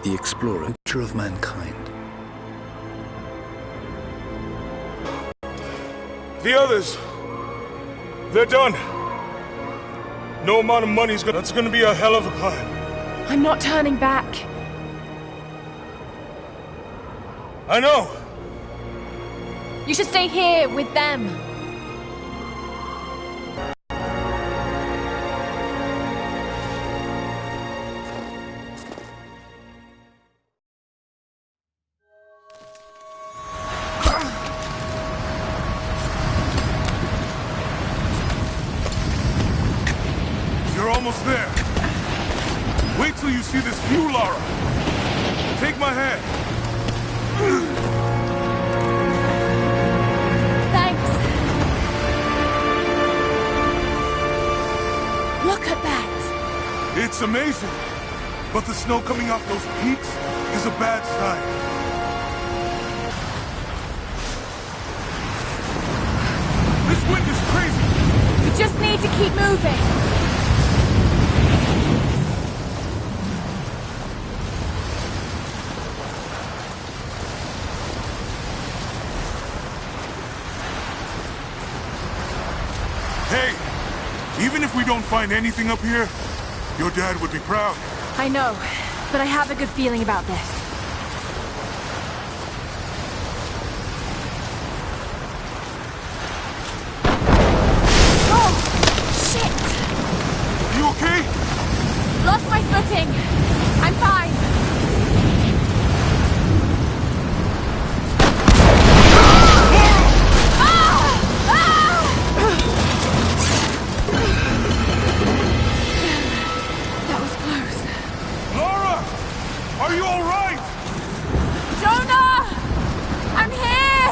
the explorer of mankind. The others, they're done. No amount of money's that's gonna be a hell of a climb. I'm not turning back. I know. You should stay here with them. You're almost there. Wait till you see this view, Lara. Take my hand. Thanks. Look at that. It's amazing. But the snow coming off those peaks is a bad sign. This wind is crazy. We just need to keep moving. Hey, even if we don't find anything up here, your dad would be proud. I know, but I have a good feeling about this. Oh, shit! You okay? Lost my footing. I'm fine. Are you all right? Jonah! I'm here!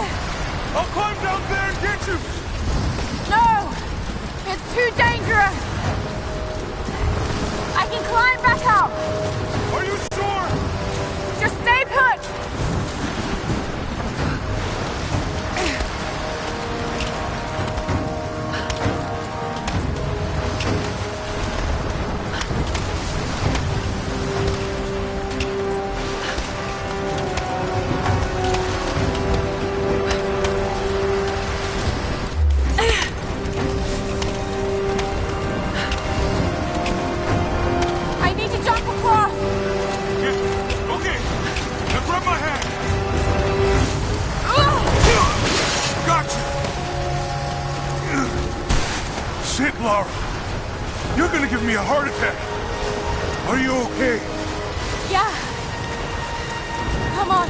I'll climb down there and get you! No! It's too dangerous! I can climb back up! Are you sure? Just stay put! Shit, Lara. You're gonna give me a heart attack. Are you okay? Yeah. Come on.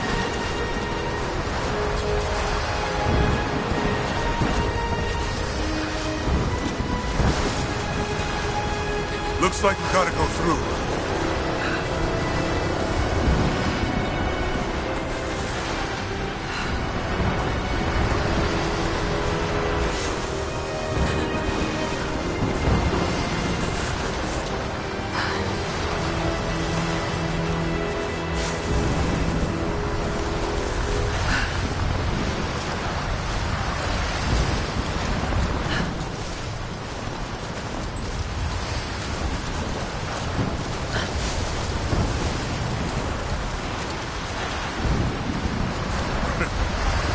Looks like we gotta go through.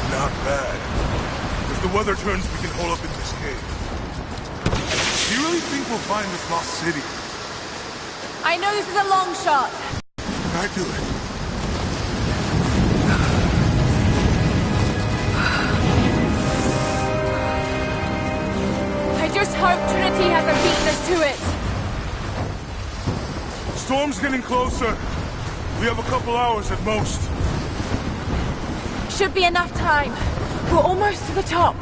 Not bad. If the weather turns, we can hole up in this cave. Do you really think we'll find this lost city? I know this is a long shot. I do it. I just hope Trinity hasn't beaten us to it. Storm's getting closer. We have a couple hours at most. Should be enough time. We're almost to the top.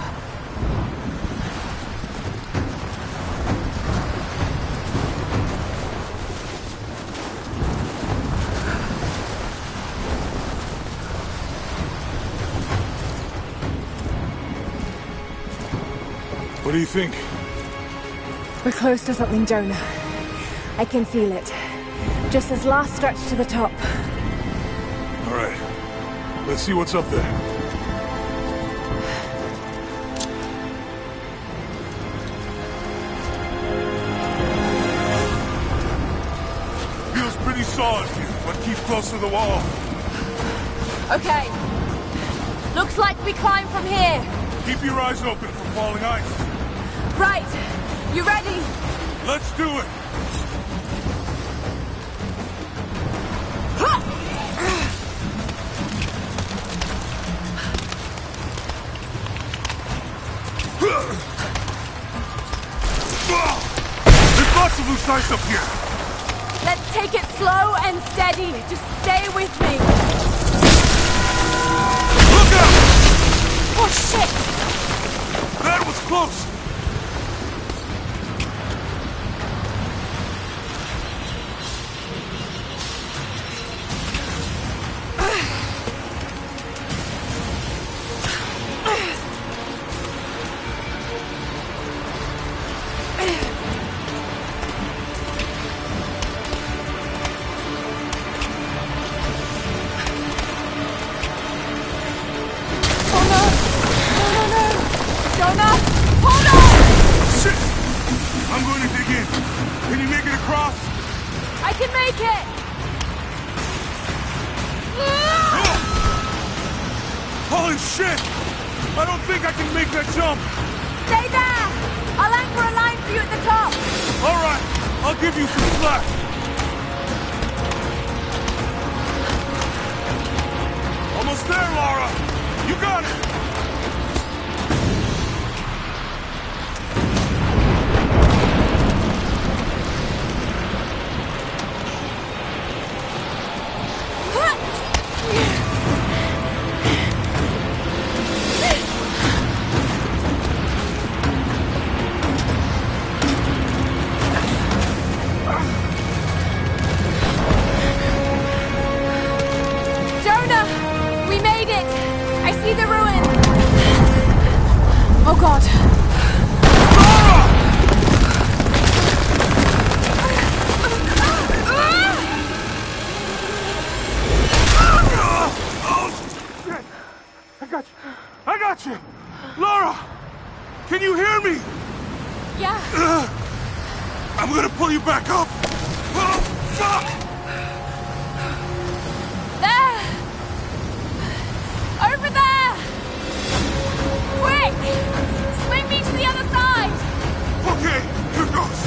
What do you think? We're close to something, Jonah. I can feel it. Just this last stretch to the top. All right. Let's see what's up there. Feels pretty solid here. but keep close to the wall. Okay. Looks like we climb from here. Keep your eyes open for falling ice. Right. You ready? Let's do it. There's lots of loose ice up here. Let's take it slow and steady. Just stay with me. Look out! Oh, shit! That was close. Holy shit! I don't think I can make that jump! Stay there! I'll anchor a line for you at the top! Alright, I'll give you some slack! Almost there, Laura! You got it! Oh God! I got you! Laura! Can you hear me? Yeah. I'm gonna pull you back up! Oh, fuck! There! Over there! Quick! Swing me to the other side! Okay, here goes!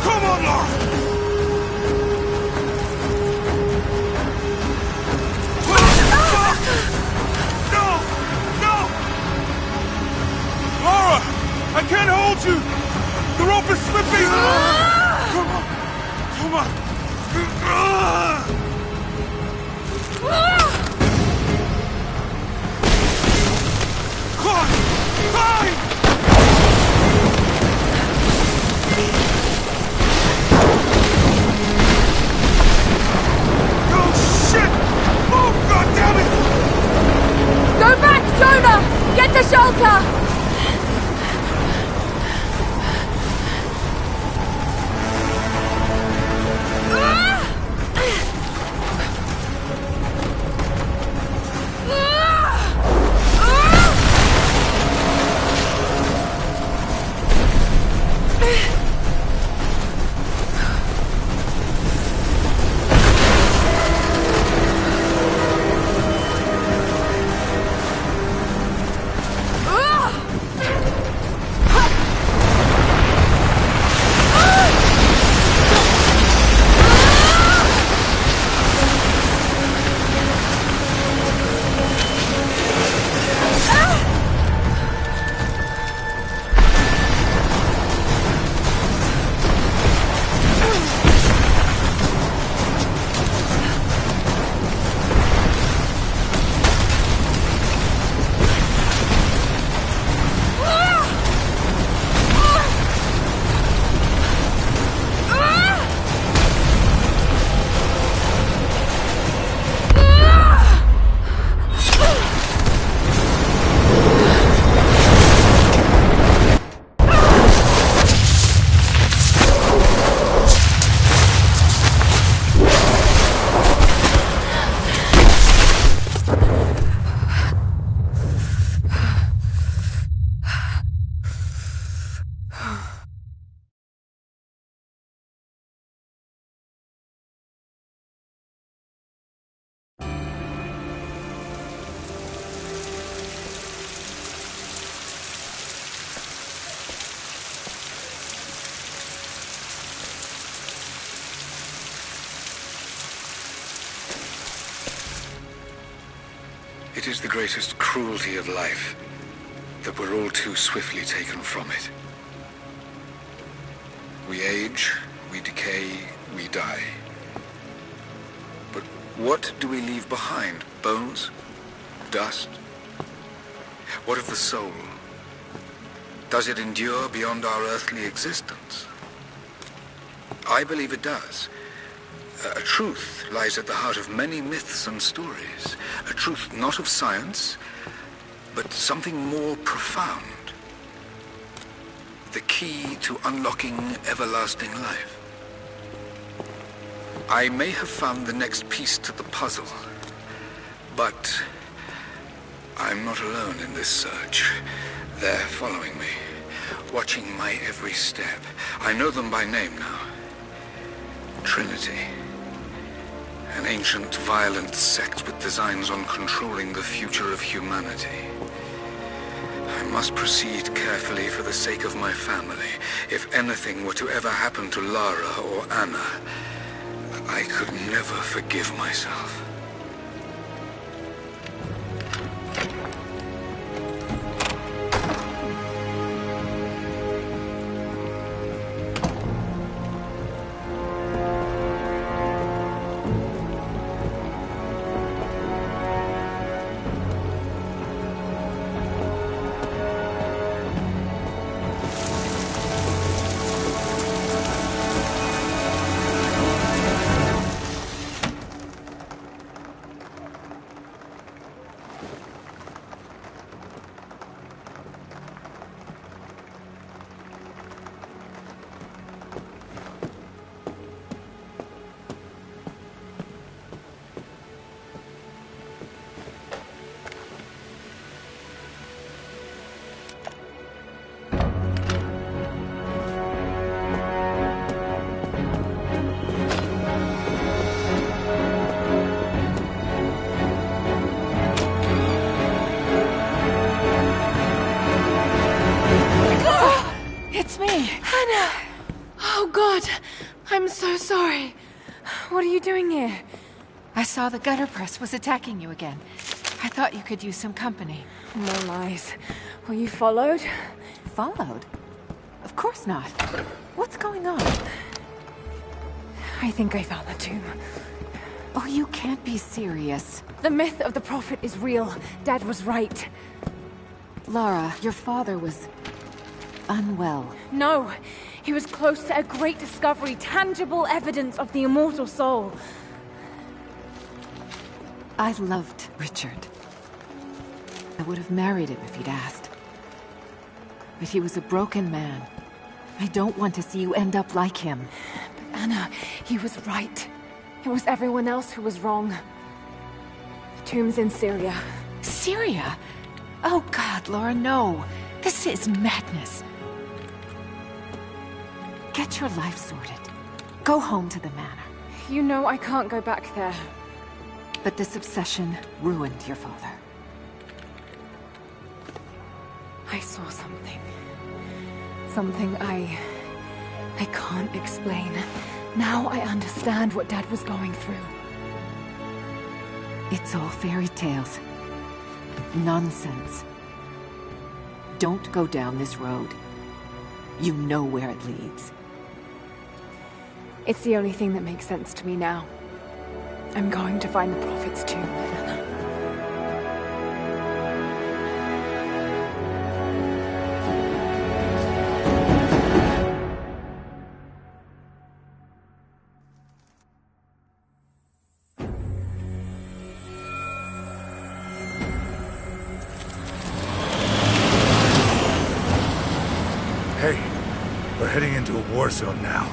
Come on, Laura! Laura! I can't hold you! The rope is slipping! Come on! Come on! Climb! Climb! Oh, shit! Move, goddammit! Go back, Jonah! Get to shelter! It is the greatest cruelty of life that we're all too swiftly taken from it. We age, we decay, we die. But what do we leave behind? Bones? Dust? What of the soul? Does it endure beyond our earthly existence? I believe it does. A truth lies at the heart of many myths and stories. A truth not of science, but something more profound. The key to unlocking everlasting life. I may have found the next piece to the puzzle, but I'm not alone in this search. They're following me, watching my every step. I know them by name now. Trinity. An ancient, violent sect with designs on controlling the future of humanity. I must proceed carefully for the sake of my family. If anything were to ever happen to Lara or Anna, I could never forgive myself. It's me! Hannah! Oh, God! I'm so sorry. What are you doing here? I saw the gutter press was attacking you again. I thought you could use some company. No lies. Were you followed? Followed? Of course not. What's going on? I think I found the tomb. Oh, you can't be serious. The myth of the Prophet is real. Dad was right. Lara, your father was unwell. No, he was close to a great discovery, tangible evidence of the immortal soul. I loved Richard. I would have married him if he'd asked. But he was a broken man. I don't want to see you end up like him. But Anna, he was right. It was everyone else who was wrong. The tomb's in Syria. Syria? Oh God, Laura, no. This is madness. Get your life sorted. Go home to the manor. You know I can't go back there. But this obsession ruined your father. I saw something. Something I can't explain. Now I understand what Dad was going through. It's all fairy tales. Nonsense. Don't go down this road. You know where it leads. It's the only thing that makes sense to me now. I'm going to find the Prophet's tomb, Anna. Hey, we're heading into a war zone now.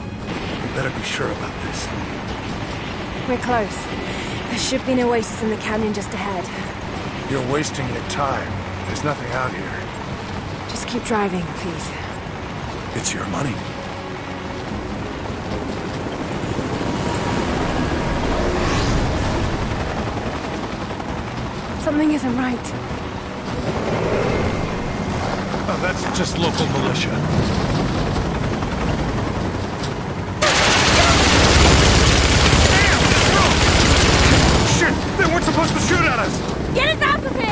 We better be sure about this. We're close. There should be an oasis in the canyon just ahead. You're wasting your time. There's nothing out here. Just keep driving, please. It's your money. Something isn't right. Oh, that's just local militia. Shit! They weren't supposed to shoot at us! Get us out of here!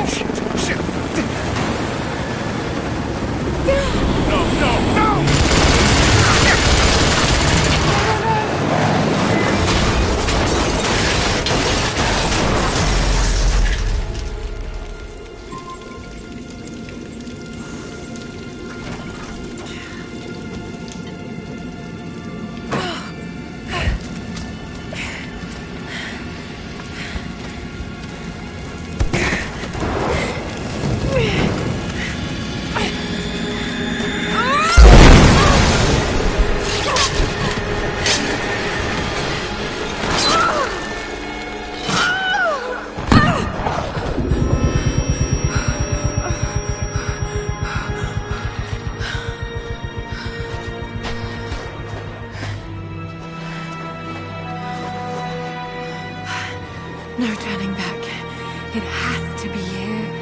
No turning back. It has to be here.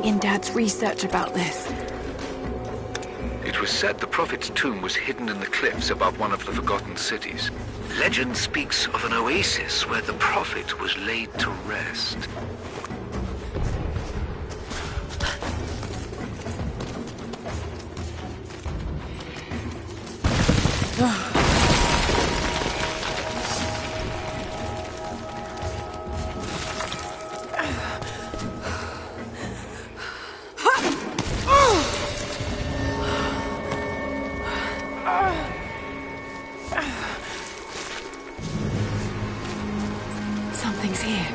In Dad's research about this. It was said the Prophet's tomb was hidden in the cliffs above one of the forgotten cities. Legend speaks of an oasis where the Prophet was laid to rest. Something's here.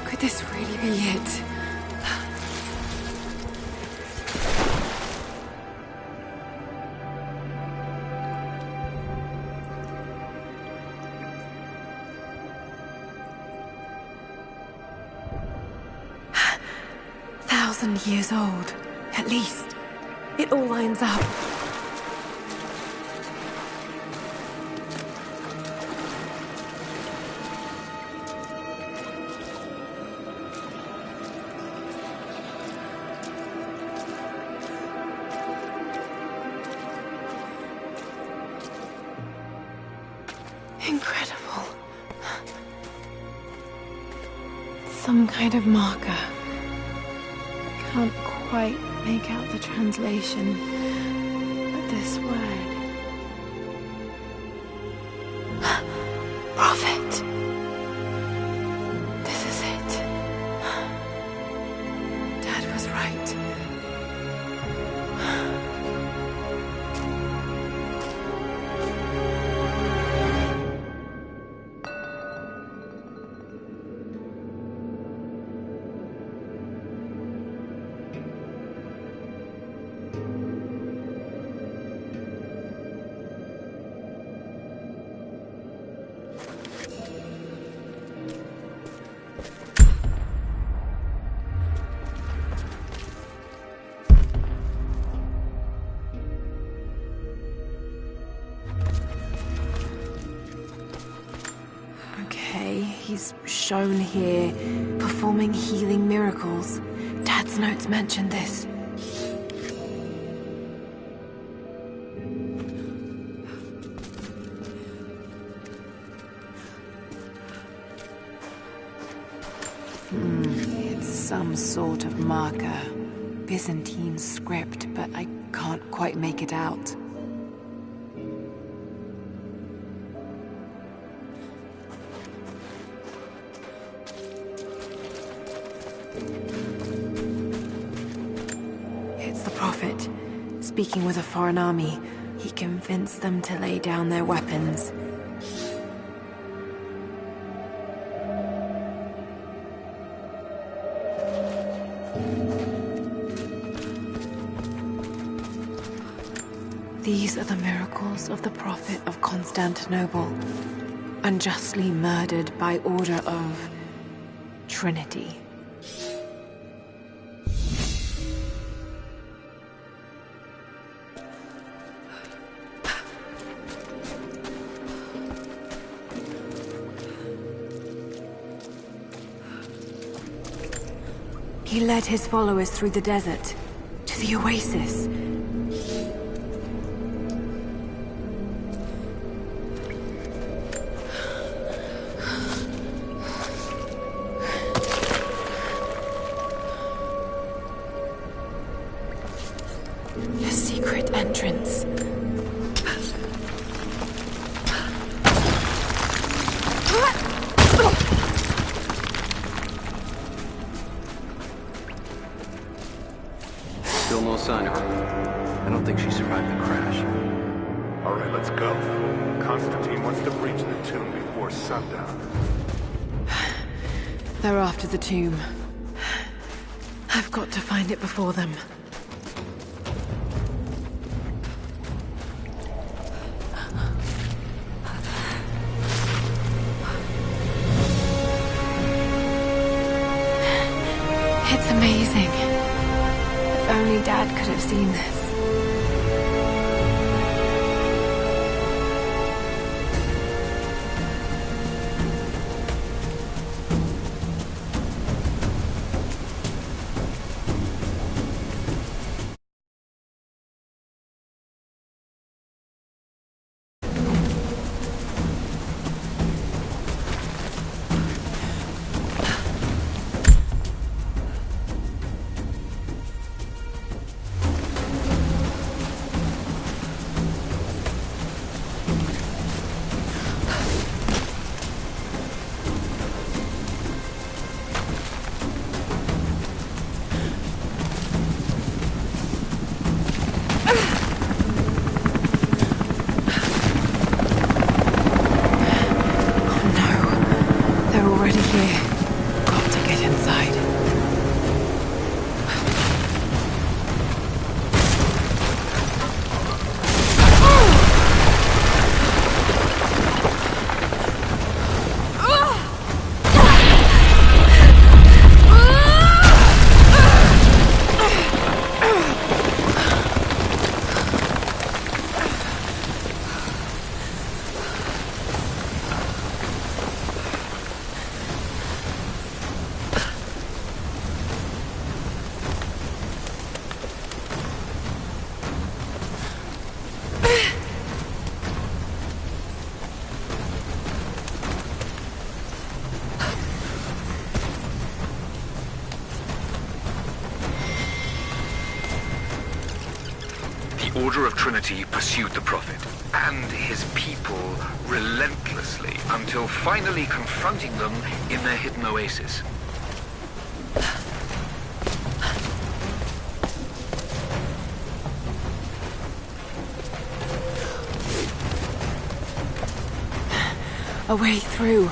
Could this really be it? Thousand years old, at least. It all lines up. Incredible. Some kind of marker. I can't quite make out the translation, but this word... Prophet. This is it. Dad was right. He's shown here, performing healing miracles. Dad's notes mentioned this. It's some sort of marker. Byzantine script, but I can't quite make it out. It's the Prophet, speaking with a foreign army. He convinced them to lay down their weapons. These are the miracles of the Prophet of Constantinople, unjustly murdered by order of Trinity. He led his followers through the desert, to the oasis. A secret entrance. Still no sign of her. I don't think she survived the crash. All right, let's go. Constantine wants to breach the tomb before sundown. They're after the tomb. I've got to find it before them. It's amazing. If only Dad could have seen this. The Order of Trinity pursued the Prophet and his people relentlessly until finally confronting them in their hidden oasis. A way through.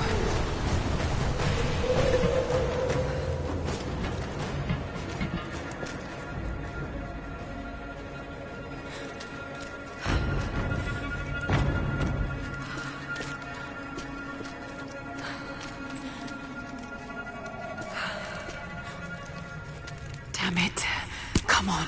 Damn it. Come on.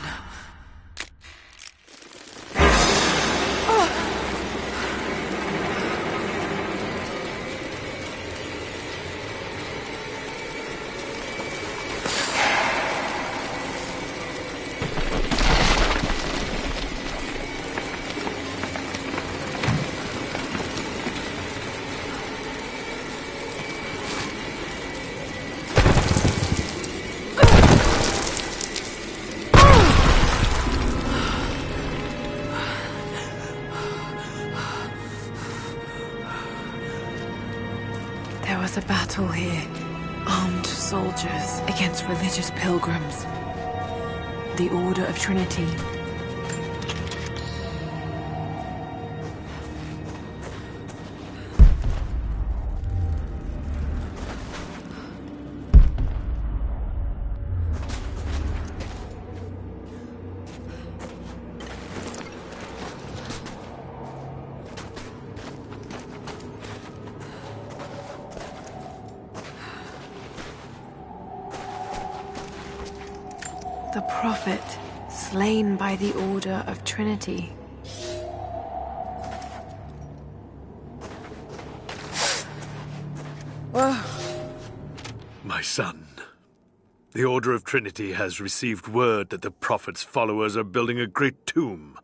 There was a battle here. Armed soldiers against religious pilgrims. The Order of Trinity. The Prophet, slain by the Order of Trinity. My son, the Order of Trinity has received word that the Prophet's followers are building a great tomb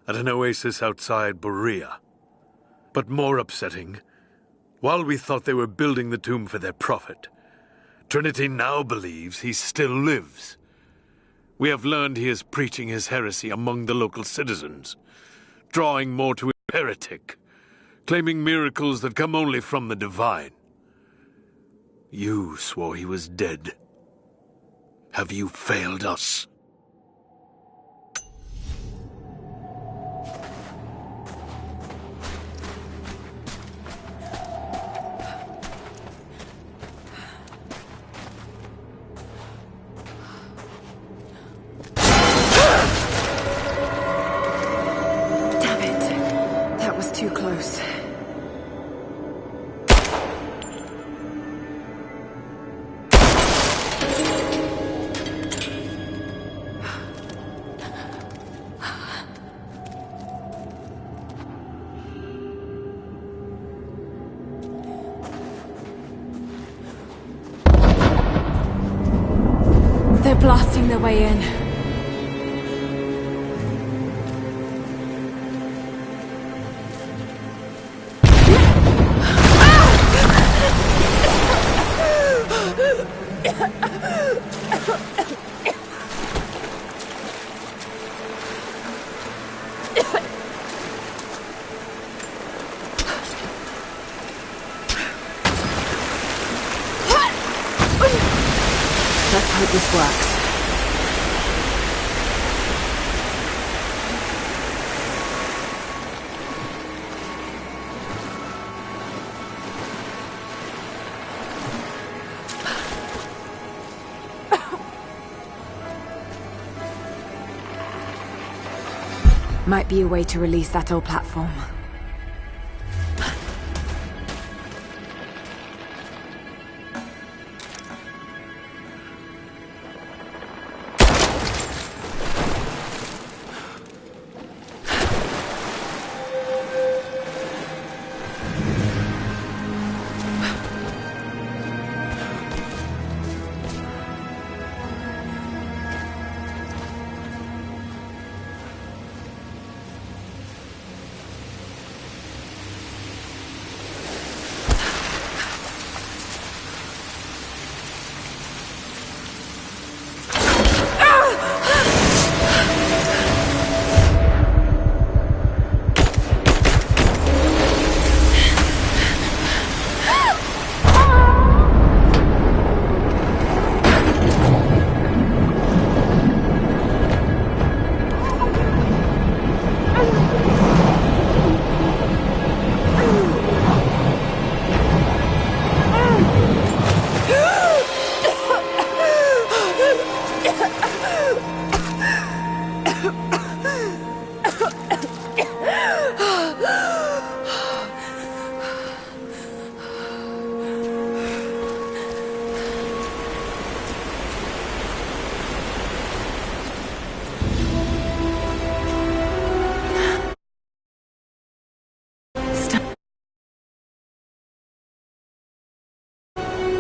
at an oasis outside Berea. But more upsetting, while we thought they were building the tomb for their Prophet, Trinity now believes he still lives. We have learned he is preaching his heresy among the local citizens, drawing more to a heretic, claiming miracles that come only from the divine. You swore he was dead. Have you failed us? blasting their way in. Let's hope this works. Might be a way to release that old platform.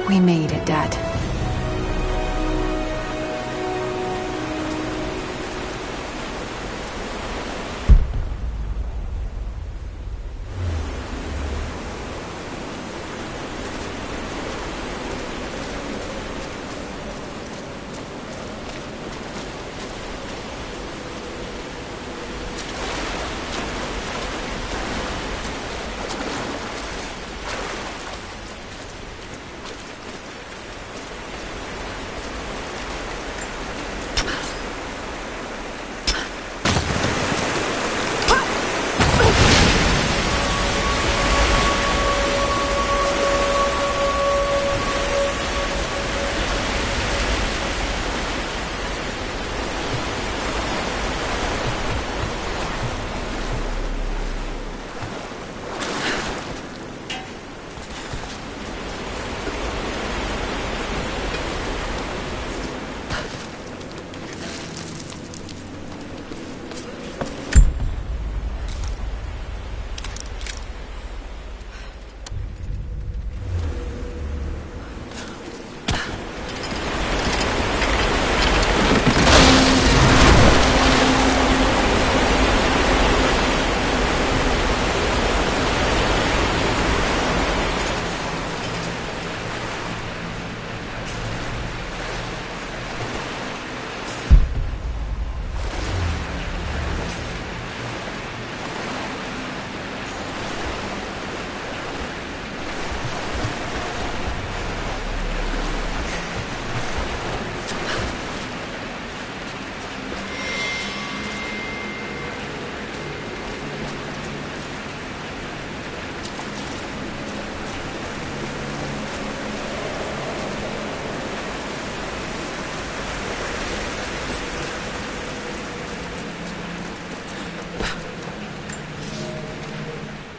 We made it, Dad.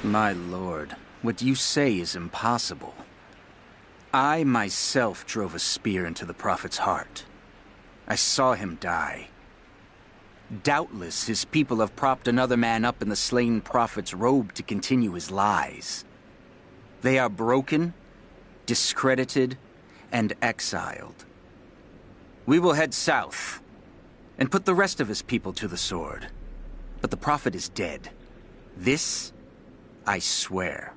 My lord, what you say is impossible. I myself drove a spear into the Prophet's heart. I saw him die. Doubtless his people have propped another man up in the slain Prophet's robe to continue his lies. They are broken, discredited, and exiled. We will head south, and put the rest of his people to the sword. But the Prophet is dead. This, I swear.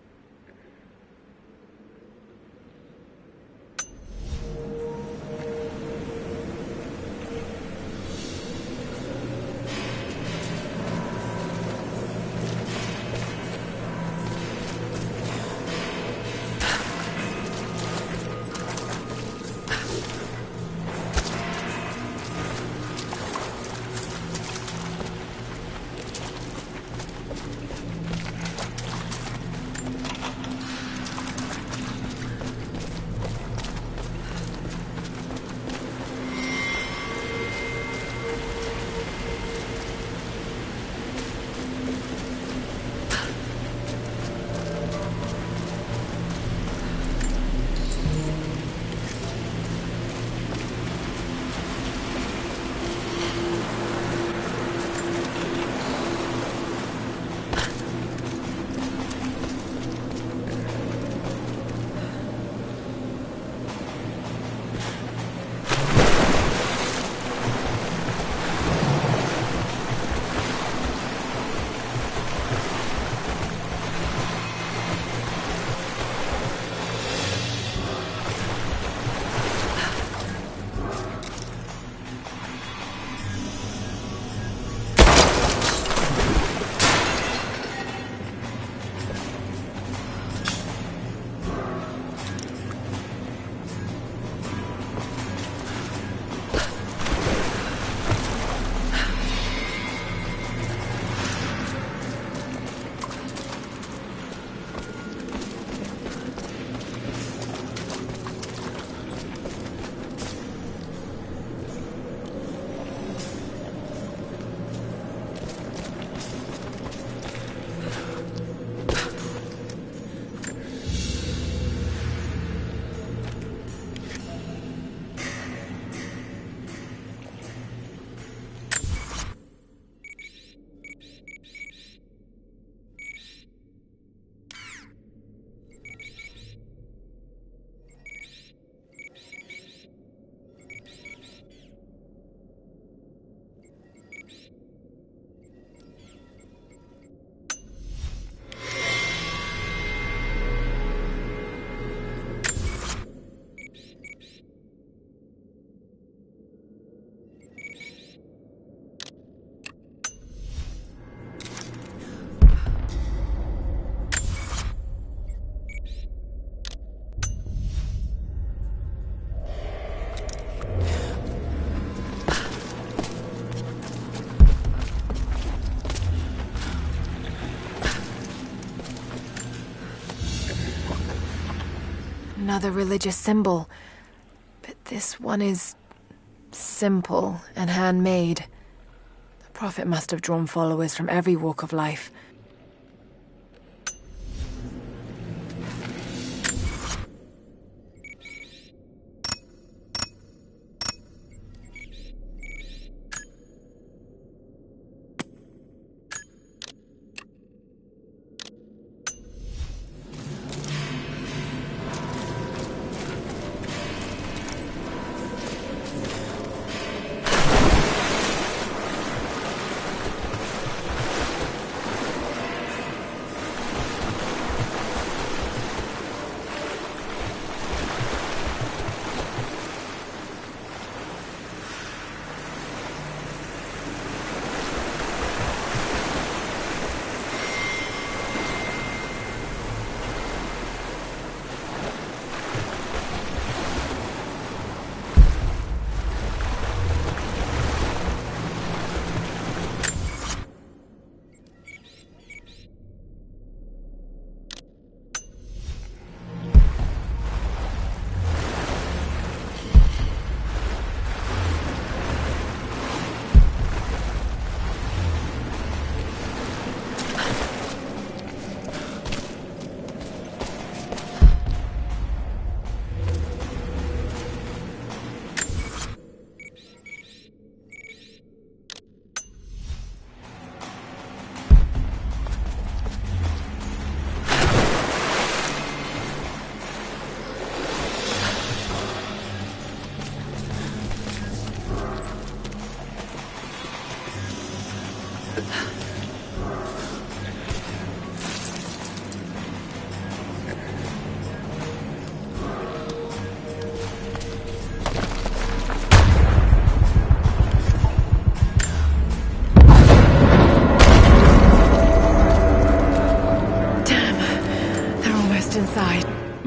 Another religious symbol. But this one is simple and handmade. The Prophet must have drawn followers from every walk of life.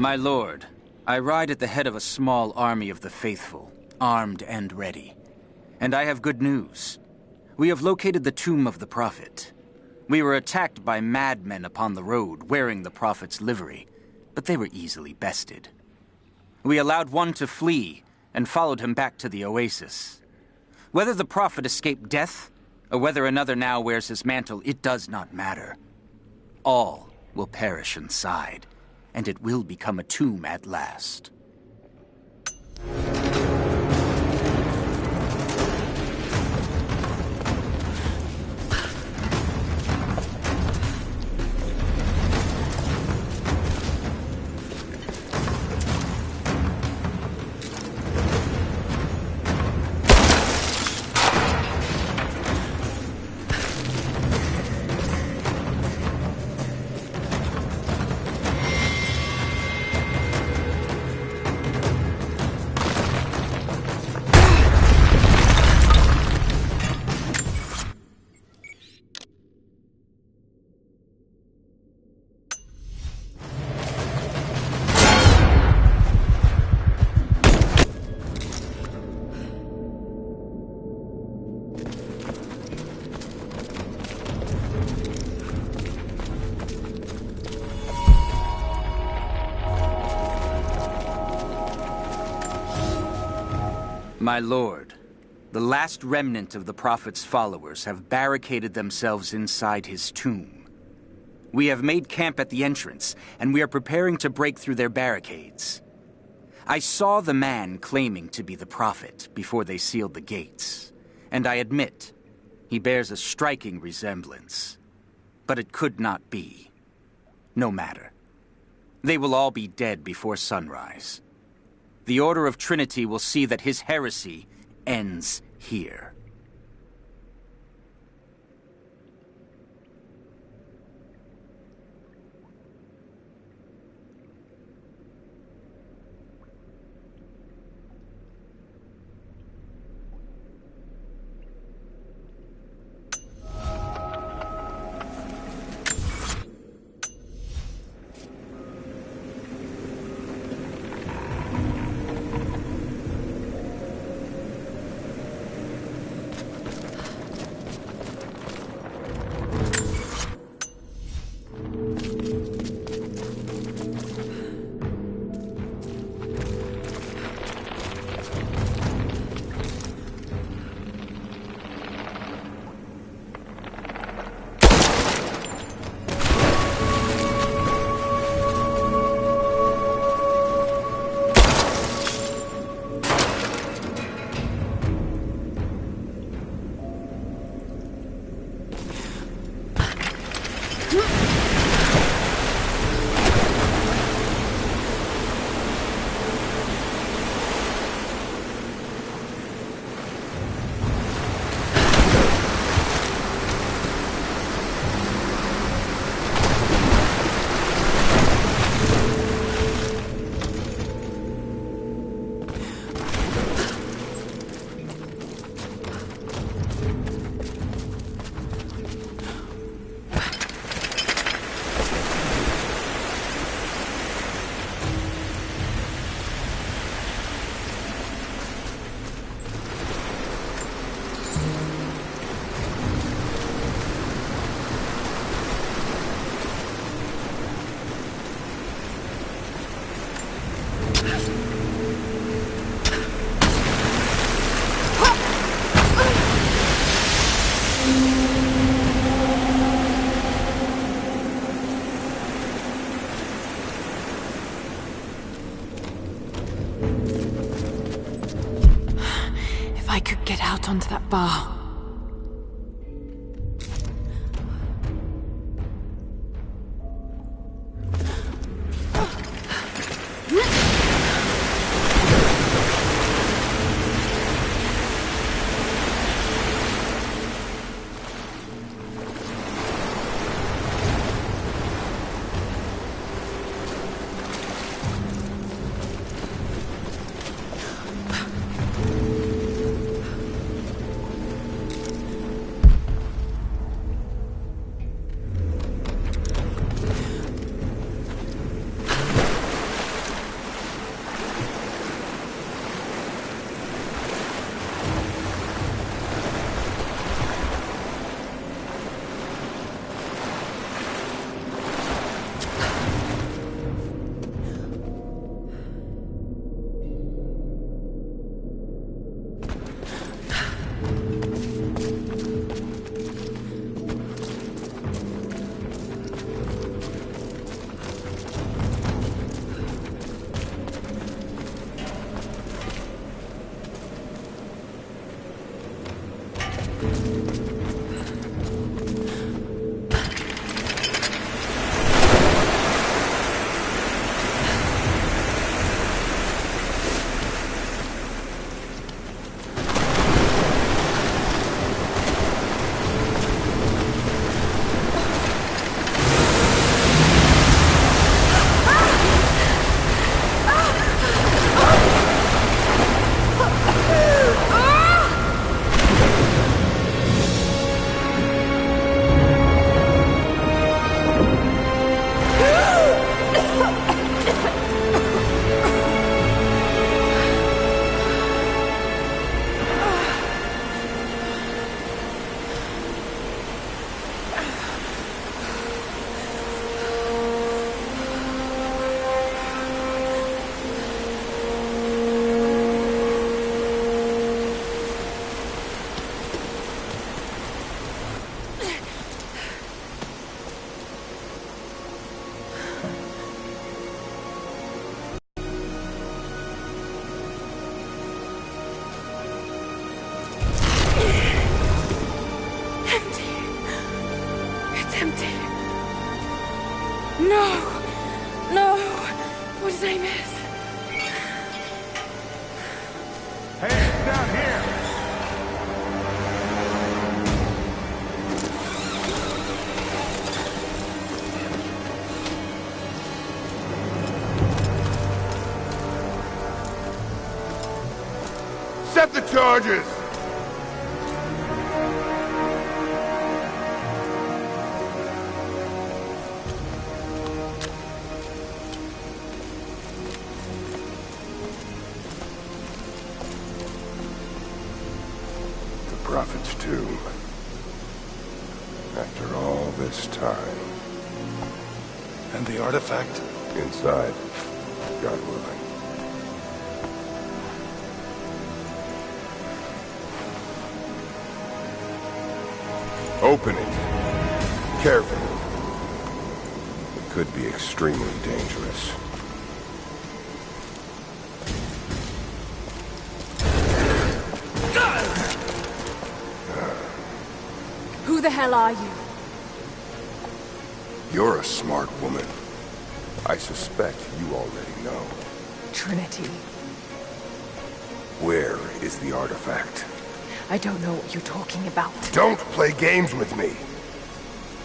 My lord, I ride at the head of a small army of the faithful, armed and ready. And I have good news. We have located the tomb of the Prophet. We were attacked by madmen upon the road, wearing the Prophet's livery, but they were easily bested. We allowed one to flee, and followed him back to the oasis. Whether the Prophet escaped death, or whether another now wears his mantle, it does not matter. All will perish inside, and it will become a tomb at last. My lord, the last remnant of the Prophet's followers have barricaded themselves inside his tomb. We have made camp at the entrance, and we are preparing to break through their barricades. I saw the man claiming to be the Prophet before they sealed the gates, and I admit, he bears a striking resemblance. But it could not be. No matter. They will all be dead before sunrise. The Order of Trinity will see that his heresy ends here. Onto that bar. Set the charges! The Prophet's tomb. After all this time. And the artifact? Inside, God willing. Open it. Carefully. It could be extremely dangerous. Who the hell are you? You're a smart woman. I suspect you already know. Trinity. Where is the artifact? I don't know what you're talking about. Don't play games with me!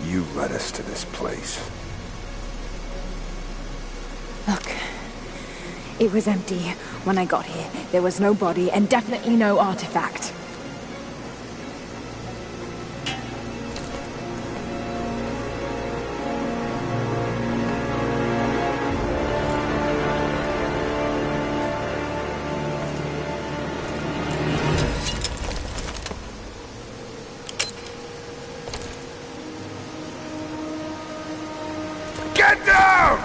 You led us to this place. Look. It was empty when I got here. There was no body and definitely no artifact. Get down!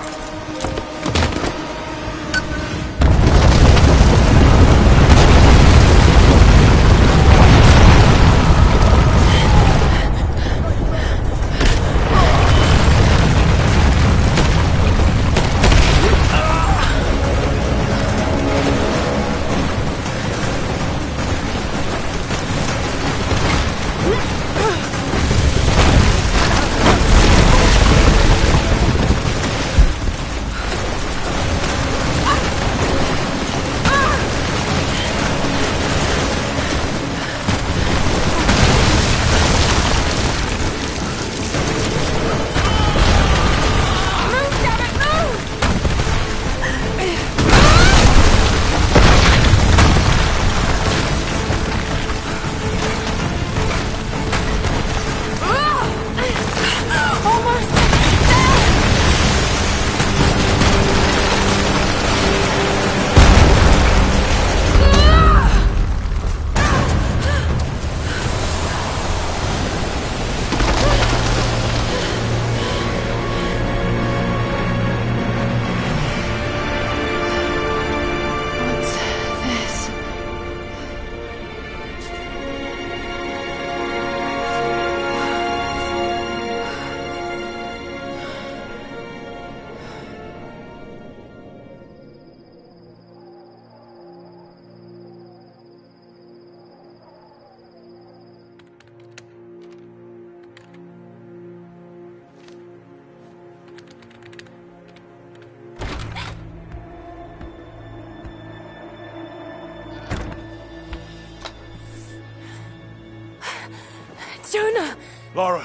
Jonah! Lara,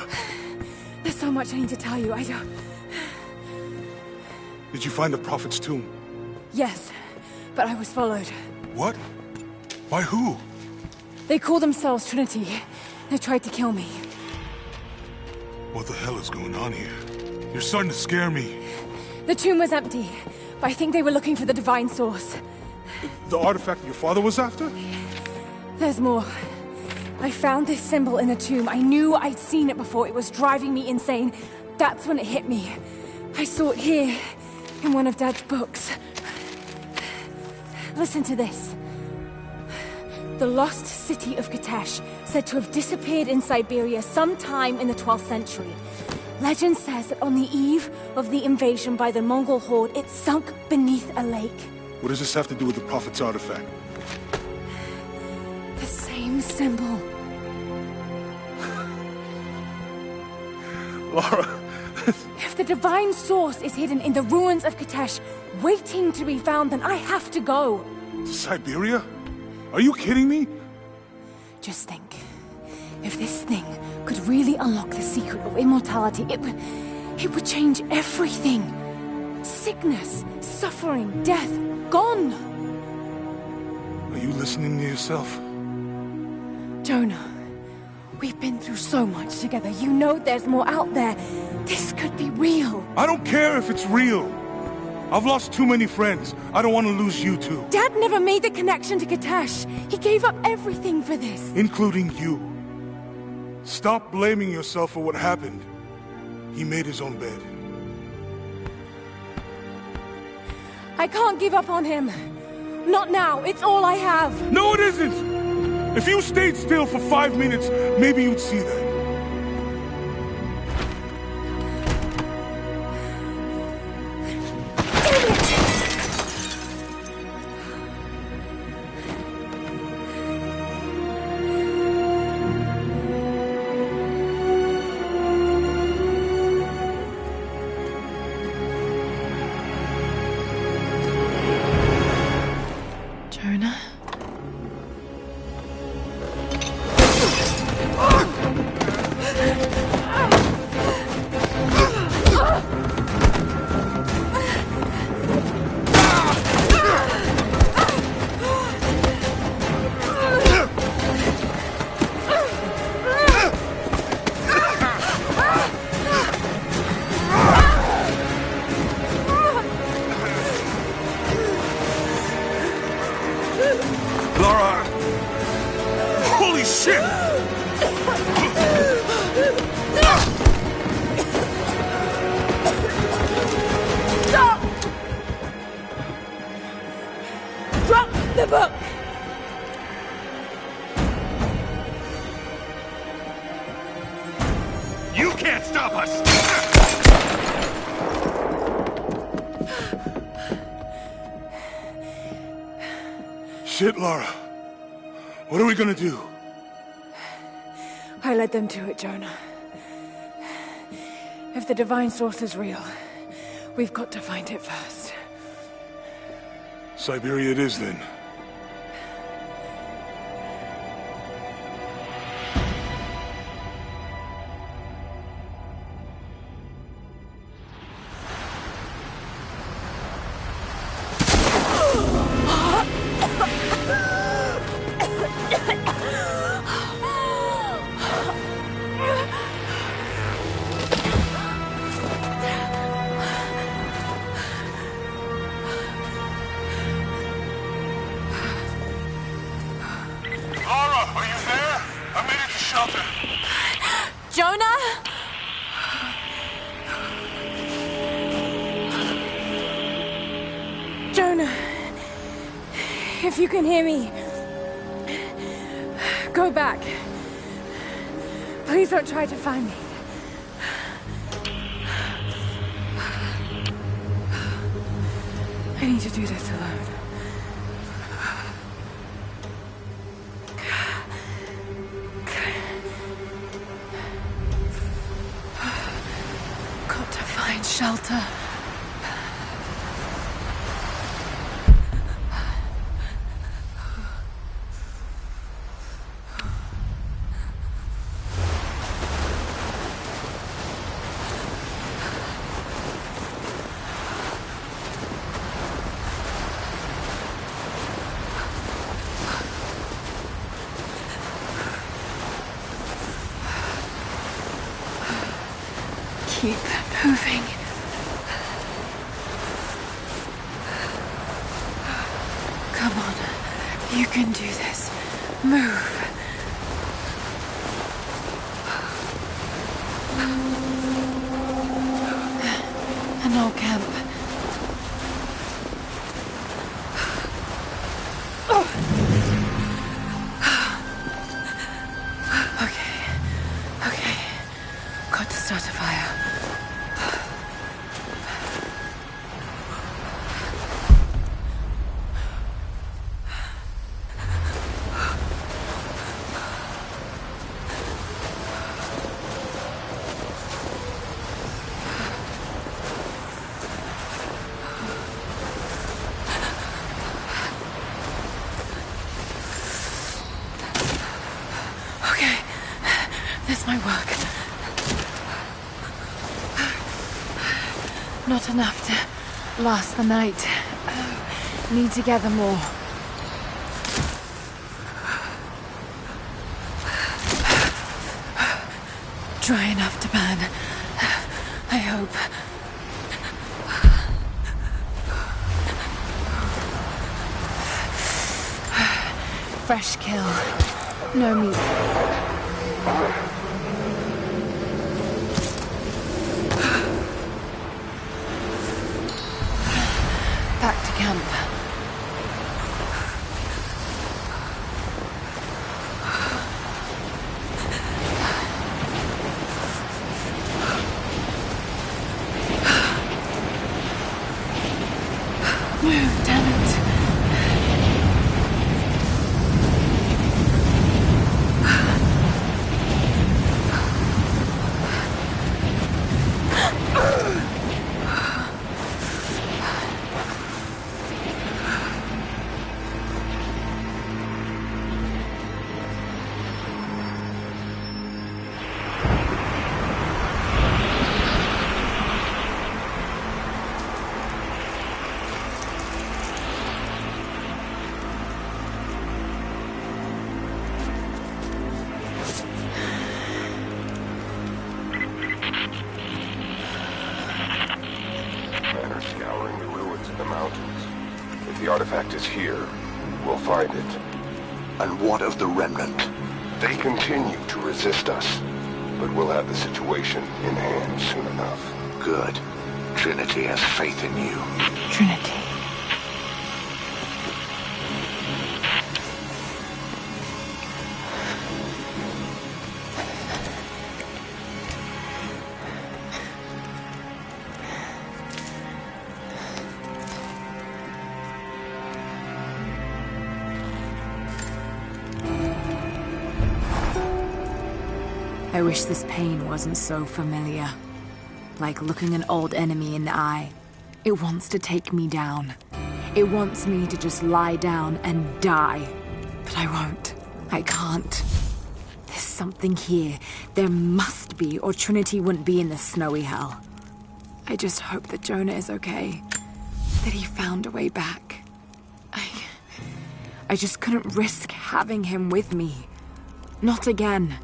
There's so much I need to tell you. I don't... did you find the Prophet's tomb? Yes, but I was followed. What? By who? They call themselves Trinity. They tried to kill me. What the hell is going on here? You're starting to scare me. The tomb was empty, but I think they were looking for the divine source. The artifact your father was after? There's more. I found this symbol in the tomb. I knew I'd seen it before. It was driving me insane. That's when it hit me. I saw it here, in one of Dad's books. Listen to this. The lost city of Katesh, said to have disappeared in Siberia sometime in the 12th century. Legend says that on the eve of the invasion by the Mongol horde, it sunk beneath a lake. What does this have to do with the Prophet's artifact? The same symbol. Lara... If the divine source is hidden in the ruins of Katesh, waiting to be found, then I have to go. To Siberia? Are you kidding me? Just think. If this thing could really unlock the secret of immortality, it would change everything. Sickness, suffering, death, gone. Are you listening to yourself? Jonah, we've been through so much together. You know there's more out there. This could be real. I don't care if it's real. I've lost too many friends. I don't want to lose you too. Dad never made the connection to Katesh. He gave up everything for this. Including you. Stop blaming yourself for what happened. He made his own bed. I can't give up on him. Not now. It's all I have. No, it isn't! If you stayed still for 5 minutes, maybe you'd see that. Jonah? Lara! Holy shit! Stop! Drop the book! You can't stop us! Shit, Lara. What are we gonna do? I led them to it, Jonah. If the divine source is real, we've got to find it first. Siberia it is, then. Lara, are you there? I made it to shelter. Jonah? Jonah, if you can hear me, go back. Please don't try to find me. I need to do this alone. Got to find shelter. Keep moving. Come on. You can do this. Move. An old camp. Okay. Got to start a fire. This might work. Not enough to last the night. Need to gather more. Dry enough to burn. I hope. Fresh kill. No meat. Back to camp. Move, damn it. Scouring the ruins in the mountains. If the artifact is here, we'll find it. And what of the remnant? They continue to resist us, but we'll have the situation in hand soon enough. Good. Trinity has faith in you. Trinity. I wish this pain wasn't so familiar. Like looking an old enemy in the eye. It wants to take me down. It wants me to just lie down and die. But I won't. I can't. There's something here. There must be, or Trinity wouldn't be in this snowy hell. I just hope that Jonah is okay. That he found a way back. I just couldn't risk having him with me. Not again.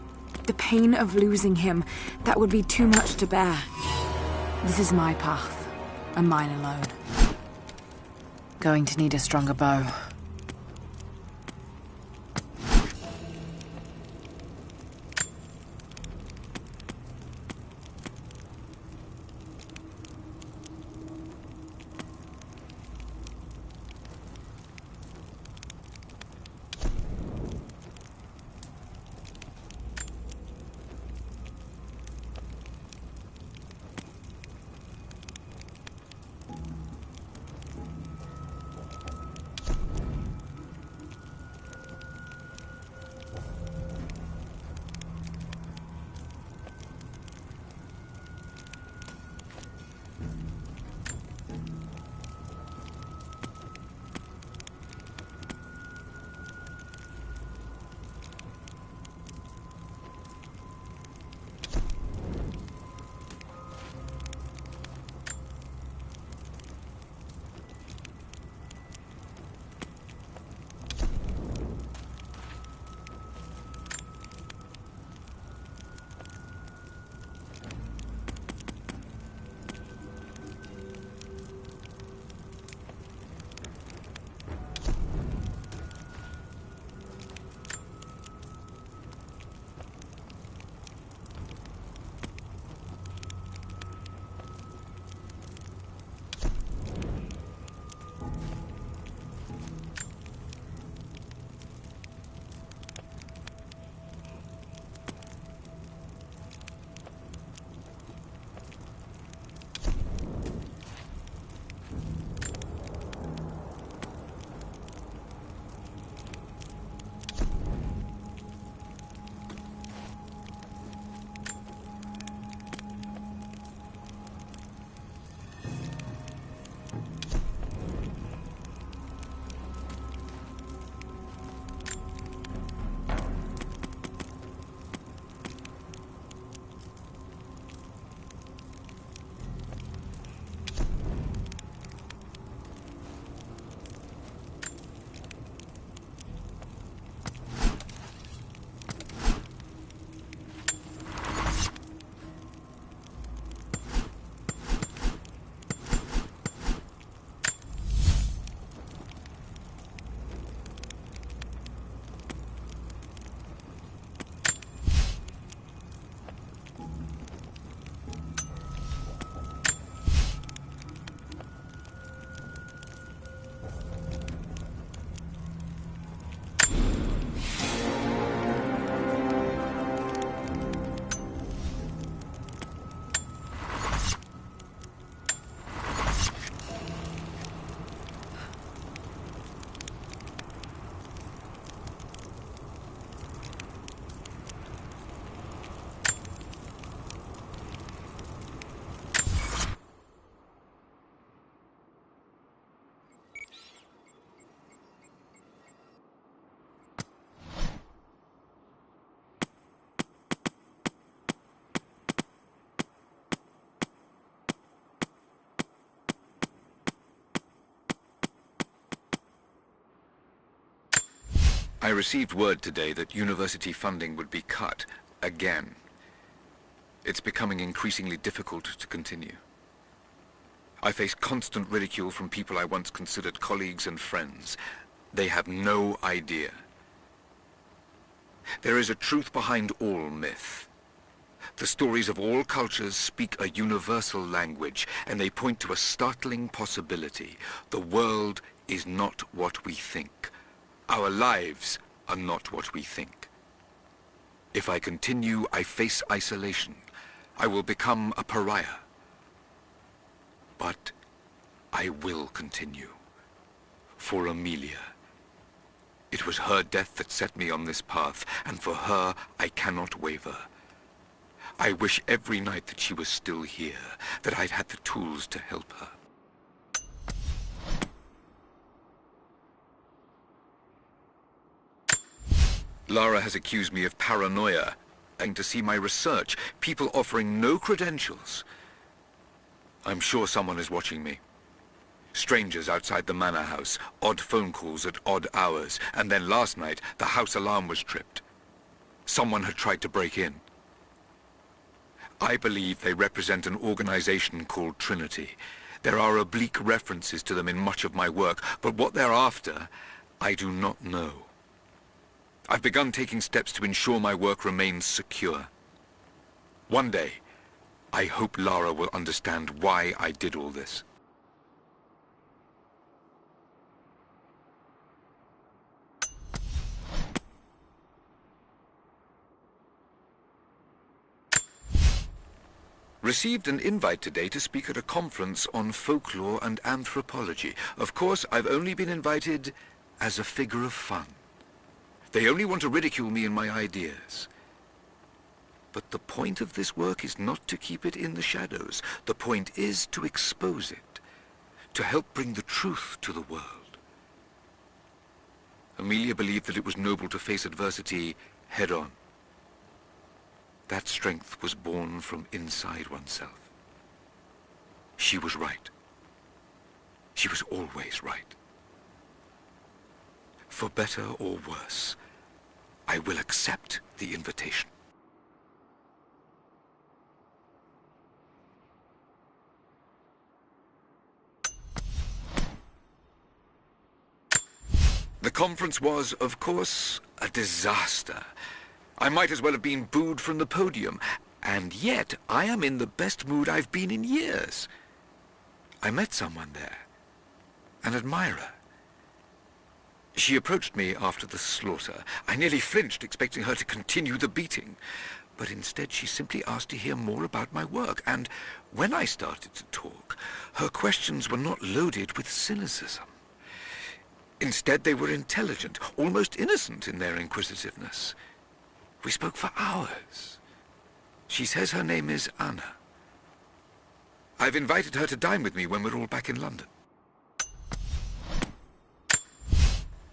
The pain of losing him, that would be too much to bear. This is my path, and mine alone. Going to need a stronger bow. I received word today that university funding would be cut again. It's becoming increasingly difficult to continue. I face constant ridicule from people I once considered colleagues and friends. They have no idea. There is a truth behind all myth. The stories of all cultures speak a universal language, and they point to a startling possibility. The world is not what we think. Our lives are not what we think. If I continue, I face isolation. I will become a pariah. But I will continue. For Amelia. It was her death that set me on this path, and for her, I cannot waver. I wish every night that she was still here, that I'd had the tools to help her. Lara has accused me of paranoia, and to see my research, people offering no credentials. I'm sure someone is watching me. Strangers outside the manor house, odd phone calls at odd hours, and then last night, the house alarm was tripped. Someone had tried to break in. I believe they represent an organization called Trinity. There are oblique references to them in much of my work, but what they're after, I do not know. I've begun taking steps to ensure my work remains secure. One day, I hope Lara will understand why I did all this. Received an invite today to speak at a conference on folklore and anthropology. Of course, I've only been invited as a figure of fun. They only want to ridicule me and my ideas. But the point of this work is not to keep it in the shadows. The point is to expose it, to help bring the truth to the world. Amelia believed that it was noble to face adversity head-on. That strength was born from inside oneself. She was right. She was always right. For better or worse, I will accept the invitation. The conference was, of course, a disaster. I might as well have been booed from the podium, and yet I am in the best mood I've been in years. I met someone there, an admirer. She approached me after the slaughter. I nearly flinched, expecting her to continue the beating. But instead she simply asked to hear more about my work, and when I started to talk, her questions were not loaded with cynicism. Instead, they were intelligent, almost innocent in their inquisitiveness. We spoke for hours. She says her name is Anna. I've invited her to dine with me when we're all back in London.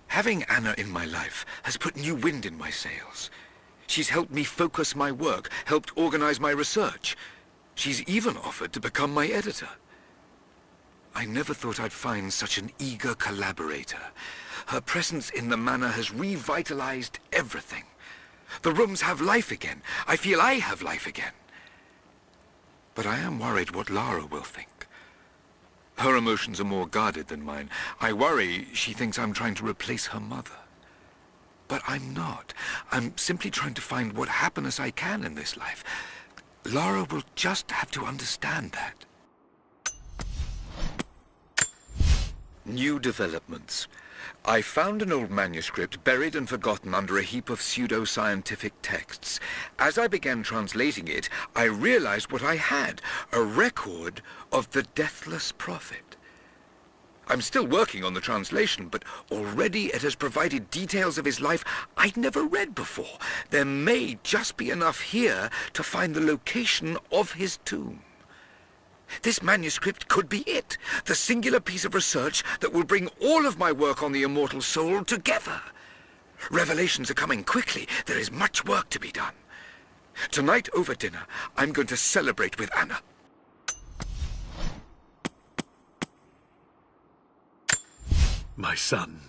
Having Anna in my life has put new wind in my sails. She's helped me focus my work, helped organize my research. She's even offered to become my editor. I never thought I'd find such an eager collaborator. Her presence in the manor has revitalized everything. The rooms have life again. I feel I have life again. But I am worried what Lara will think. Her emotions are more guarded than mine. I worry she thinks I'm trying to replace her mother. But I'm not. I'm simply trying to find what happiness I can in this life. Lara will just have to understand that. New developments. I found an old manuscript buried and forgotten under a heap of pseudo-scientific texts. As I began translating it, I realized what I had, a record of the Deathless Prophet. I'm still working on the translation, but already it has provided details of his life I'd never read before. There may just be enough here to find the location of his tomb. This manuscript could be it, the singular piece of research that will bring all of my work on the immortal soul together. Revelations are coming quickly. There is much work to be done. Tonight over dinner, I'm going to celebrate with Anna. My son.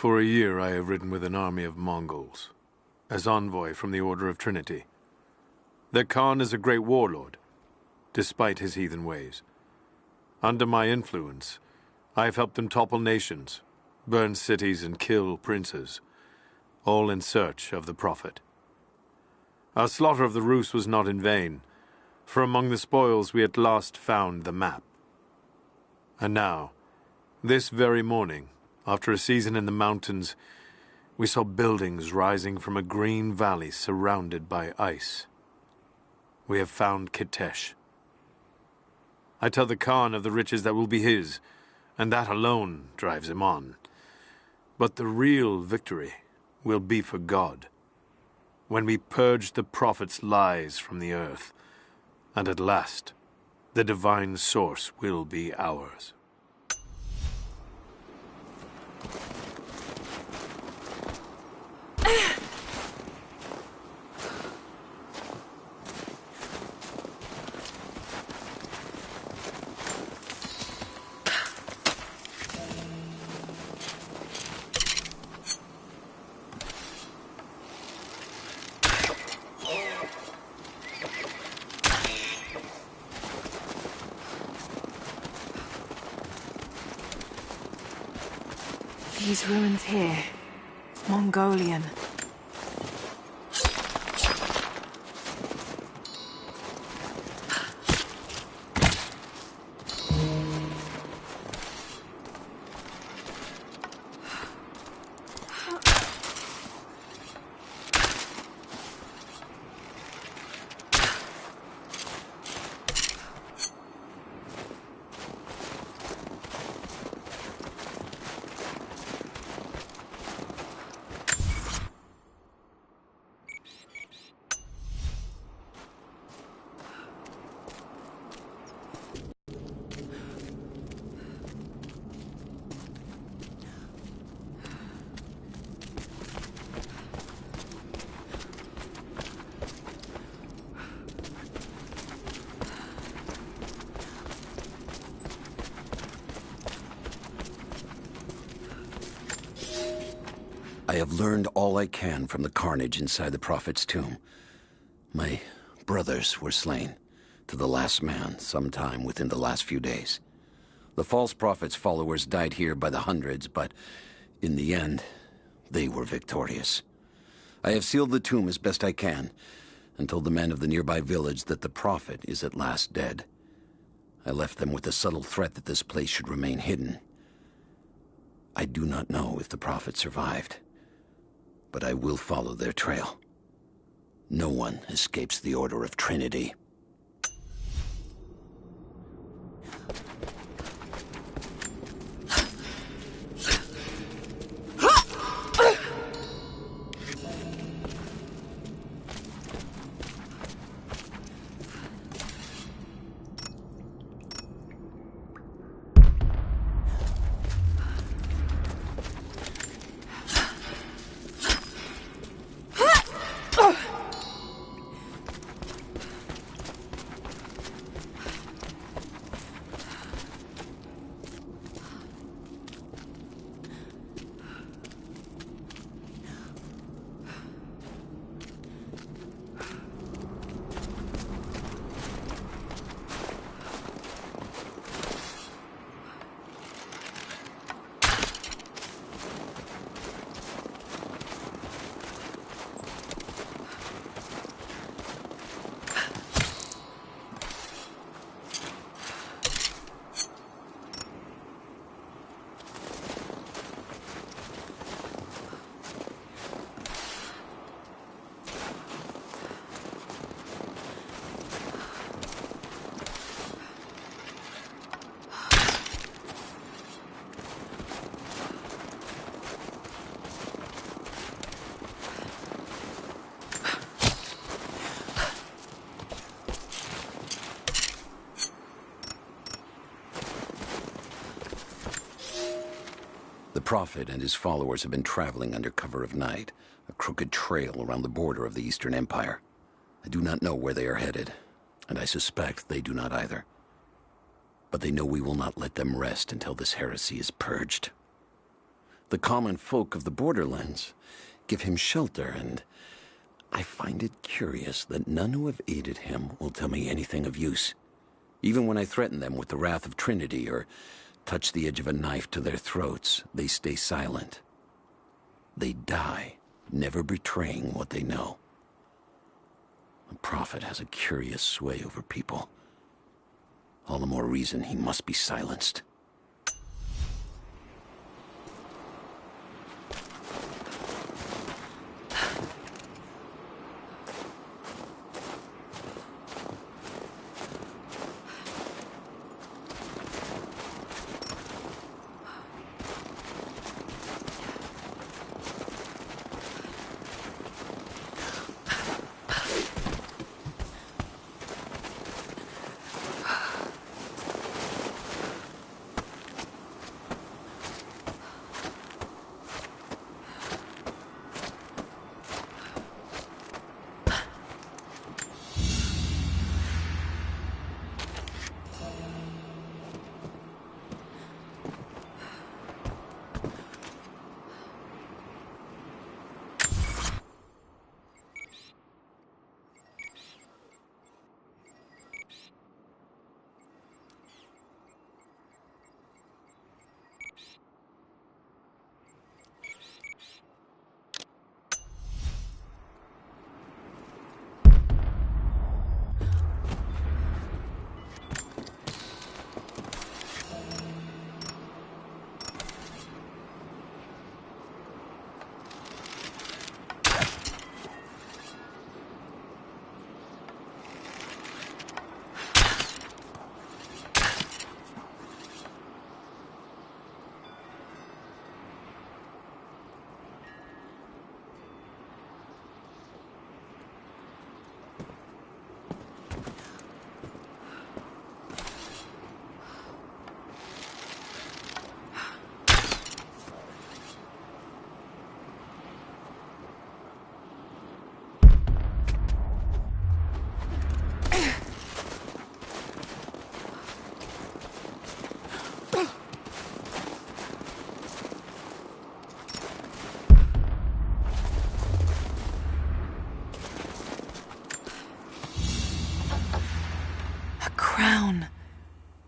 For a year I have ridden with an army of Mongols, as envoy from the Order of Trinity. Their Khan is a great warlord, despite his heathen ways. Under my influence, I have helped them topple nations, burn cities and kill princes, all in search of the Prophet. Our slaughter of the Rus was not in vain, for among the spoils we at last found the map. And now, this very morning, after a season in the mountains, we saw buildings rising from a green valley surrounded by ice. We have found Kitesh. I tell the Khan of the riches that will be his, and that alone drives him on. But the real victory will be for God, when we purge the Prophet's lies from the earth, and at last, the divine source will be ours. These ruins here, Mongolian. I have learned all I can from the carnage inside the Prophet's tomb. My brothers were slain, to the last man, sometime within the last few days. The false Prophet's followers died here by the hundreds, but in the end, they were victorious. I have sealed the tomb as best I can, and told the men of the nearby village that the Prophet is at last dead. I left them with the subtle threat that this place should remain hidden. I do not know if the Prophet survived, but I will follow their trail. No one escapes the Order of Trinity. The Prophet and his followers have been traveling under cover of night, a crooked trail around the border of the Eastern Empire. I do not know where they are headed, and I suspect they do not either. But they know we will not let them rest until this heresy is purged. The common folk of the borderlands give him shelter, and I find it curious that none who have aided him will tell me anything of use. Even when I threaten them with the wrath of Trinity or touch the edge of a knife to their throats, they stay silent. They die, never betraying what they know. The Prophet has a curious sway over people. All the more reason he must be silenced.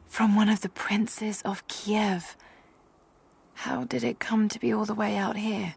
From one of the princes of Kiev. How did it come to be all the way out here?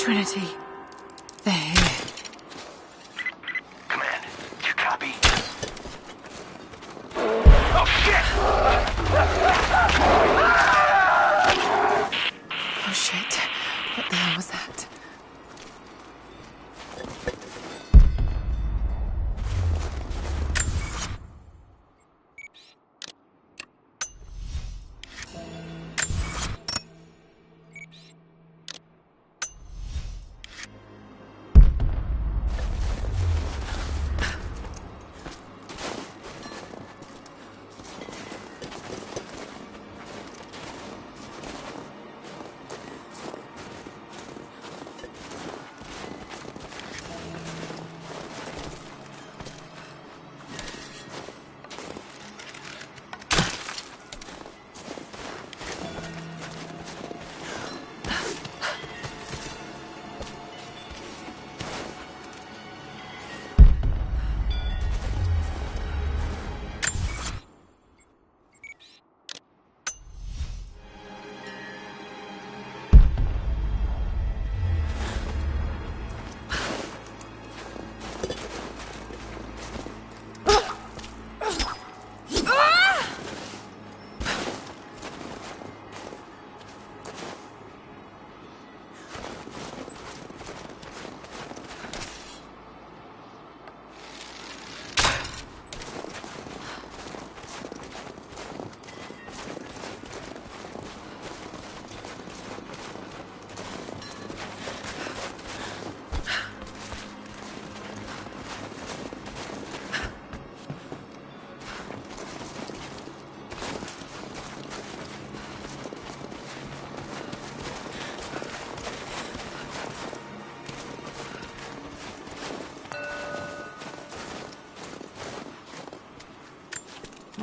Trinity. They're here. Command, you copy? Oh, shit! Oh shit. What the hell was that?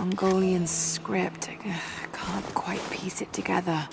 Mongolian script. I can't quite piece it together.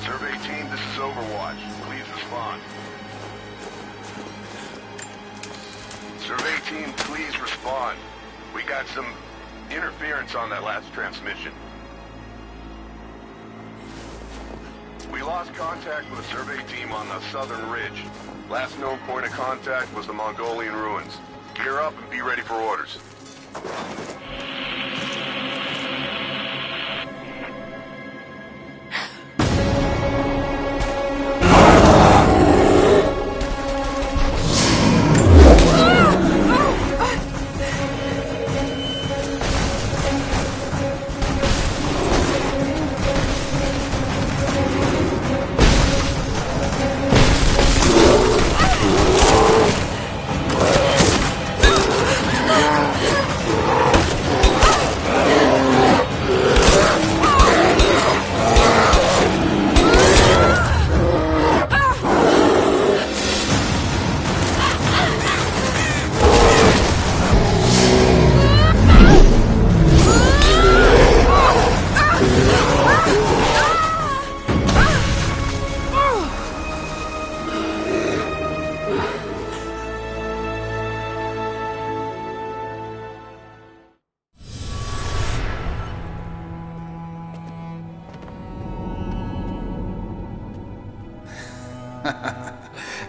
Survey team, this is Overwatch. Please respond. Survey team, please respond. We got some interference on that last transmission. We lost contact with the survey team on the southern ridge. Last known point of contact was the Mongolian ruins. Gear up and be ready for orders.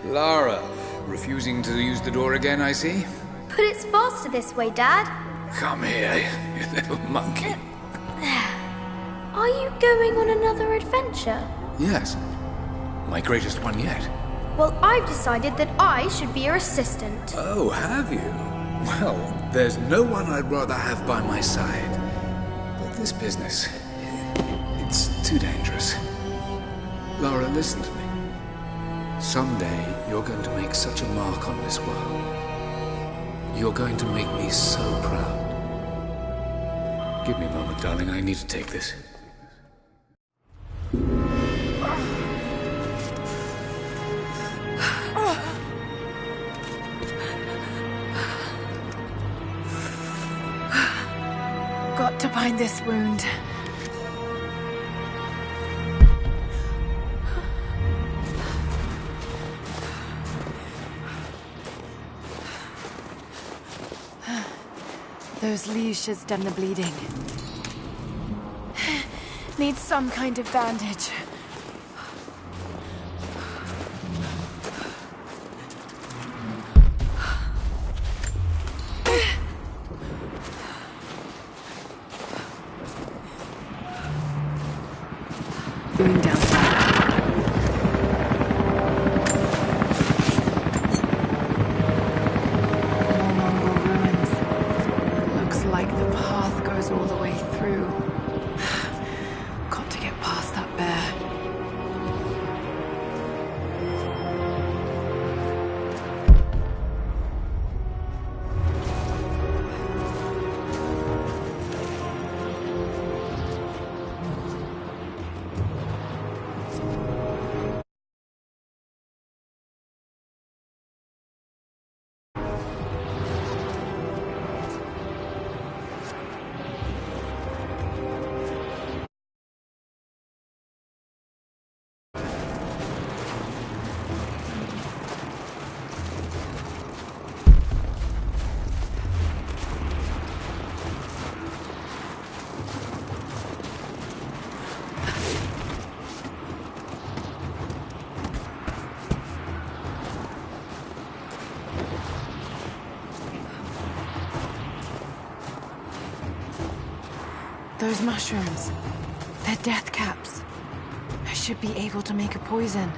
Lara, refusing to use the door again, I see? But it's faster this way, Dad. Come here, you little monkey. Are you going on another adventure? Yes, my greatest one yet. Well, I've decided that I should be your assistant. Oh, have you? Well, there's no one I'd rather have by my side. But this business, it's too dangerous. Lara, listen to me. Someday, you're going to make such a mark on this world. You're going to make me so proud. Give me a moment, darling. I need to take this. Got to bind this wound. Those leashes done the bleeding. Need some kind of bandage. Going down. All the way through. Got to get past that bear. Those mushrooms. They're death caps. I should be able to make a poison.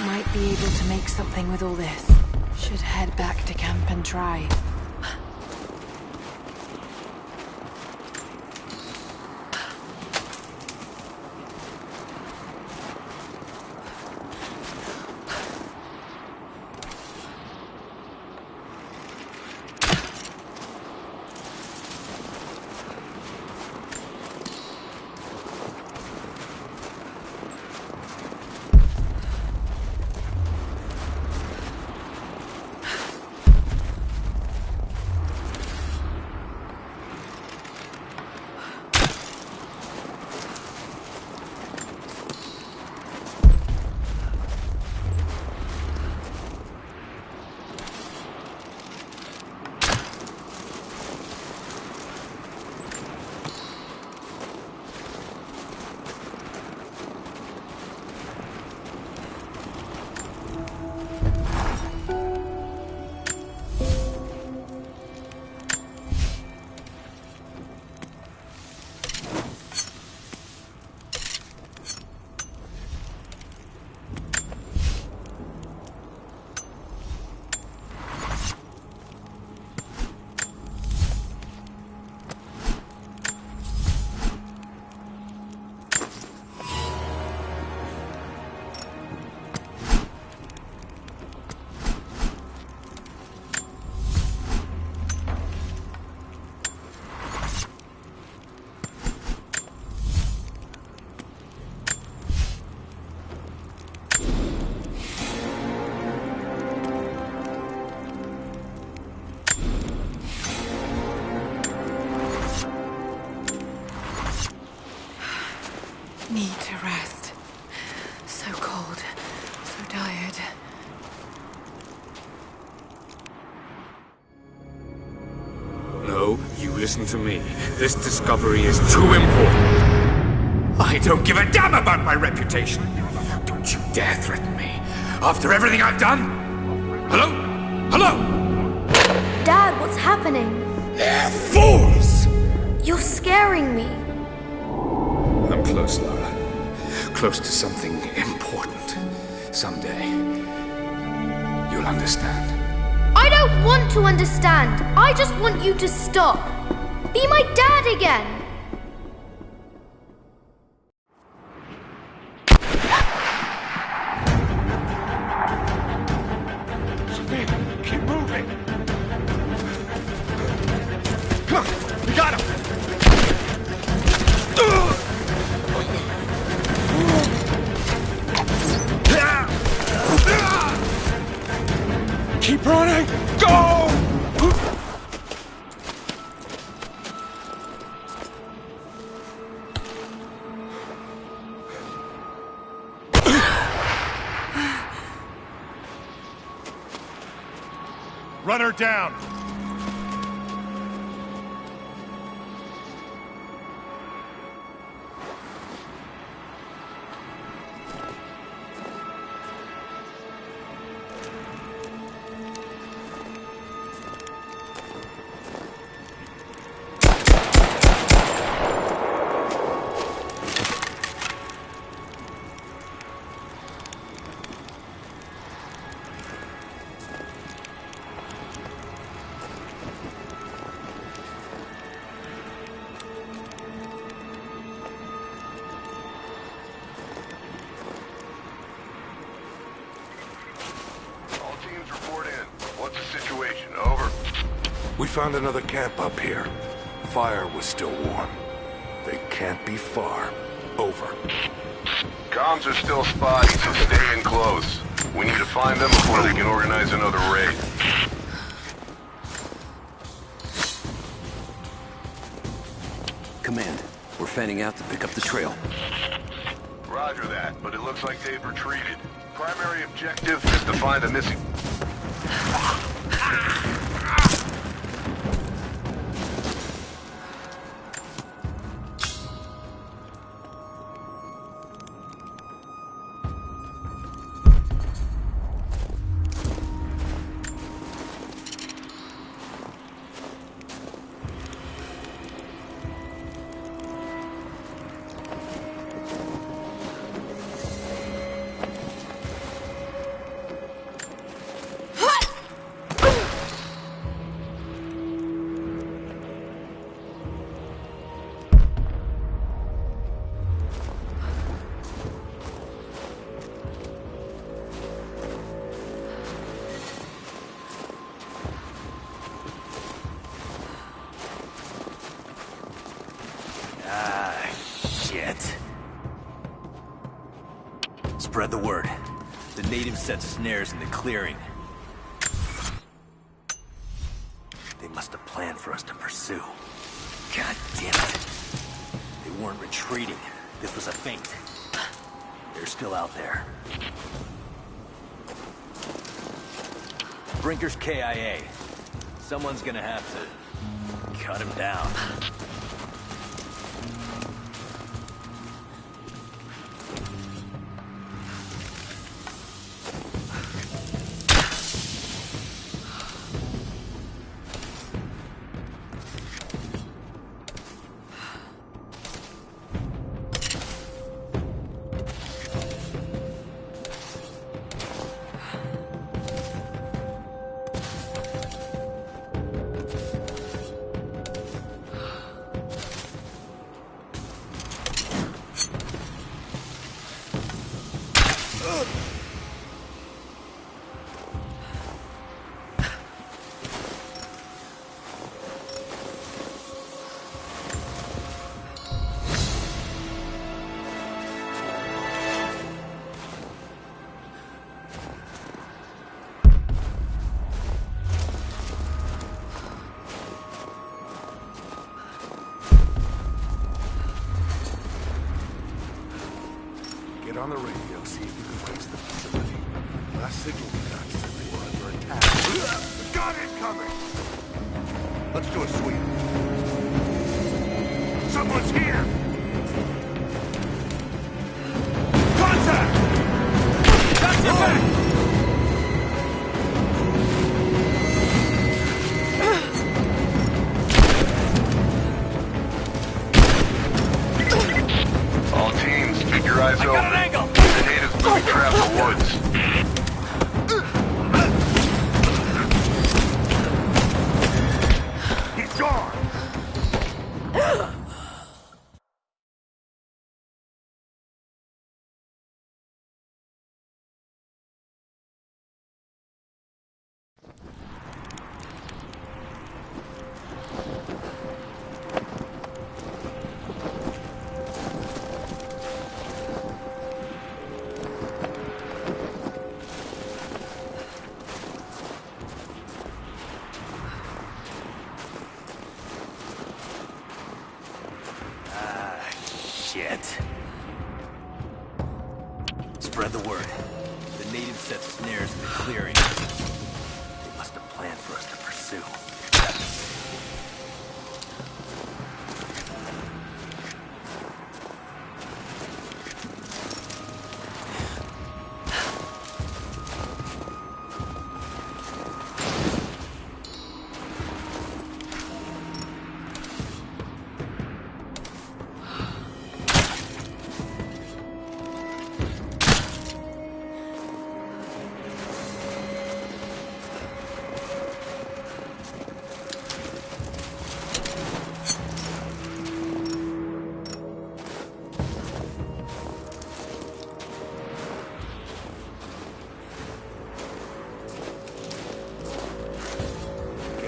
Might be able to make something with all this. Should head back to camp and try. listen to me. This discovery is too important. I don't give a damn about my reputation. Don't you dare threaten me. After everything I've done? Hello? Hello? Dad, what's happening? They're fools! You're scaring me. I'm close, Lara. Close to something important. Someday, you'll understand. I don't want to understand. I just want you to stop. Be my dad again. Keep moving. Come on, we got him. Keep running! Go! Run her down! We found another camp up here. Fire was still warm. They can't be far. Over. Comms are still spotty, so stay in close. We need to find them before they can organize another raid. Command, we're fanning out to pick up the trail. Roger that, but it looks like they've retreated. Primary objective is to find the missing... Spread the word. The natives set snares in the clearing. They must have planned for us to pursue. God damn it. They weren't retreating. This was a feint. They're still out there. Brinker's KIA. Someone's gonna have to cut him down. On the radio, see if you can place the facility. Last signal we got said they were under attack. Got incoming! Let's do a sweep. Someone's here! Contact! Got your back! All teams, keep your eyes open. Got an angle! The natives moving trap the woods. He's gone! Shit. Spread the word. The natives set snares in the clearing. They must have planned for us to pursue.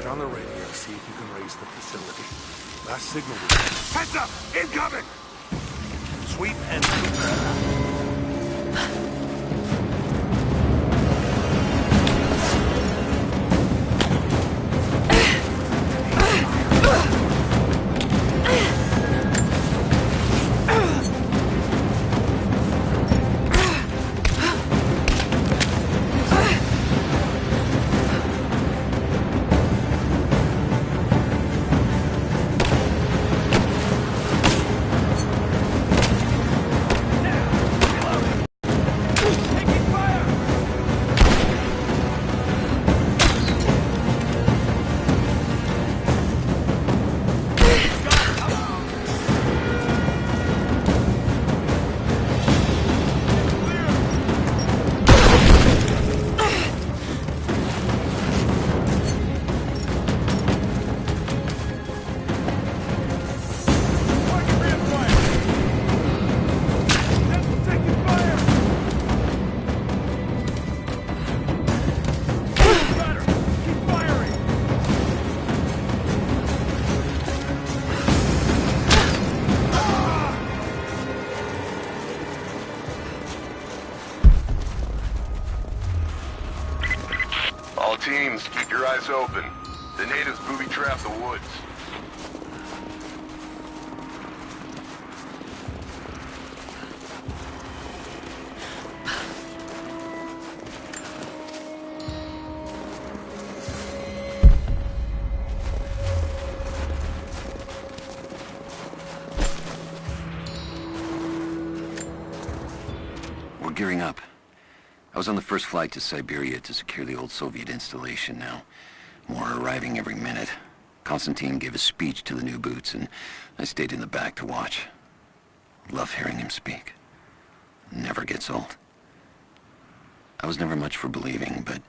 On the radio, see if you can raise the facility. Last signal was... Heads up! Incoming! Sweep and Teams, keep your eyes open. The natives booby-trap the woods. We're gearing up. I was on the first flight to Siberia to secure the old Soviet installation now. More are arriving every minute. Constantine gave a speech to the new boots, and I stayed in the back to watch. Love hearing him speak. Never gets old. I was never much for believing, but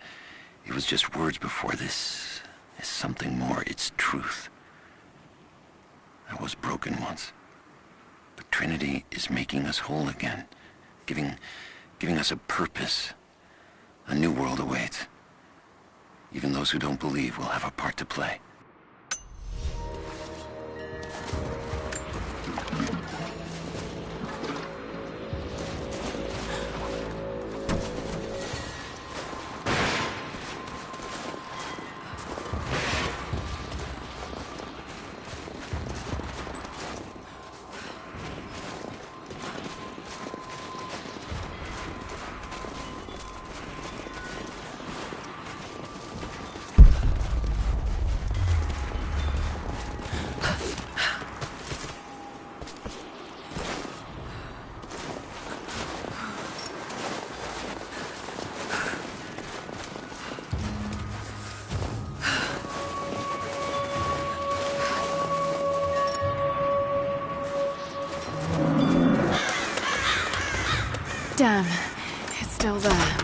it was just words before. This is something more. It's truth. I was broken once. But Trinity is making us whole again. Giving us a purpose. A new world awaits. Even those who don't believe will have a part to play. Damn, it's still there.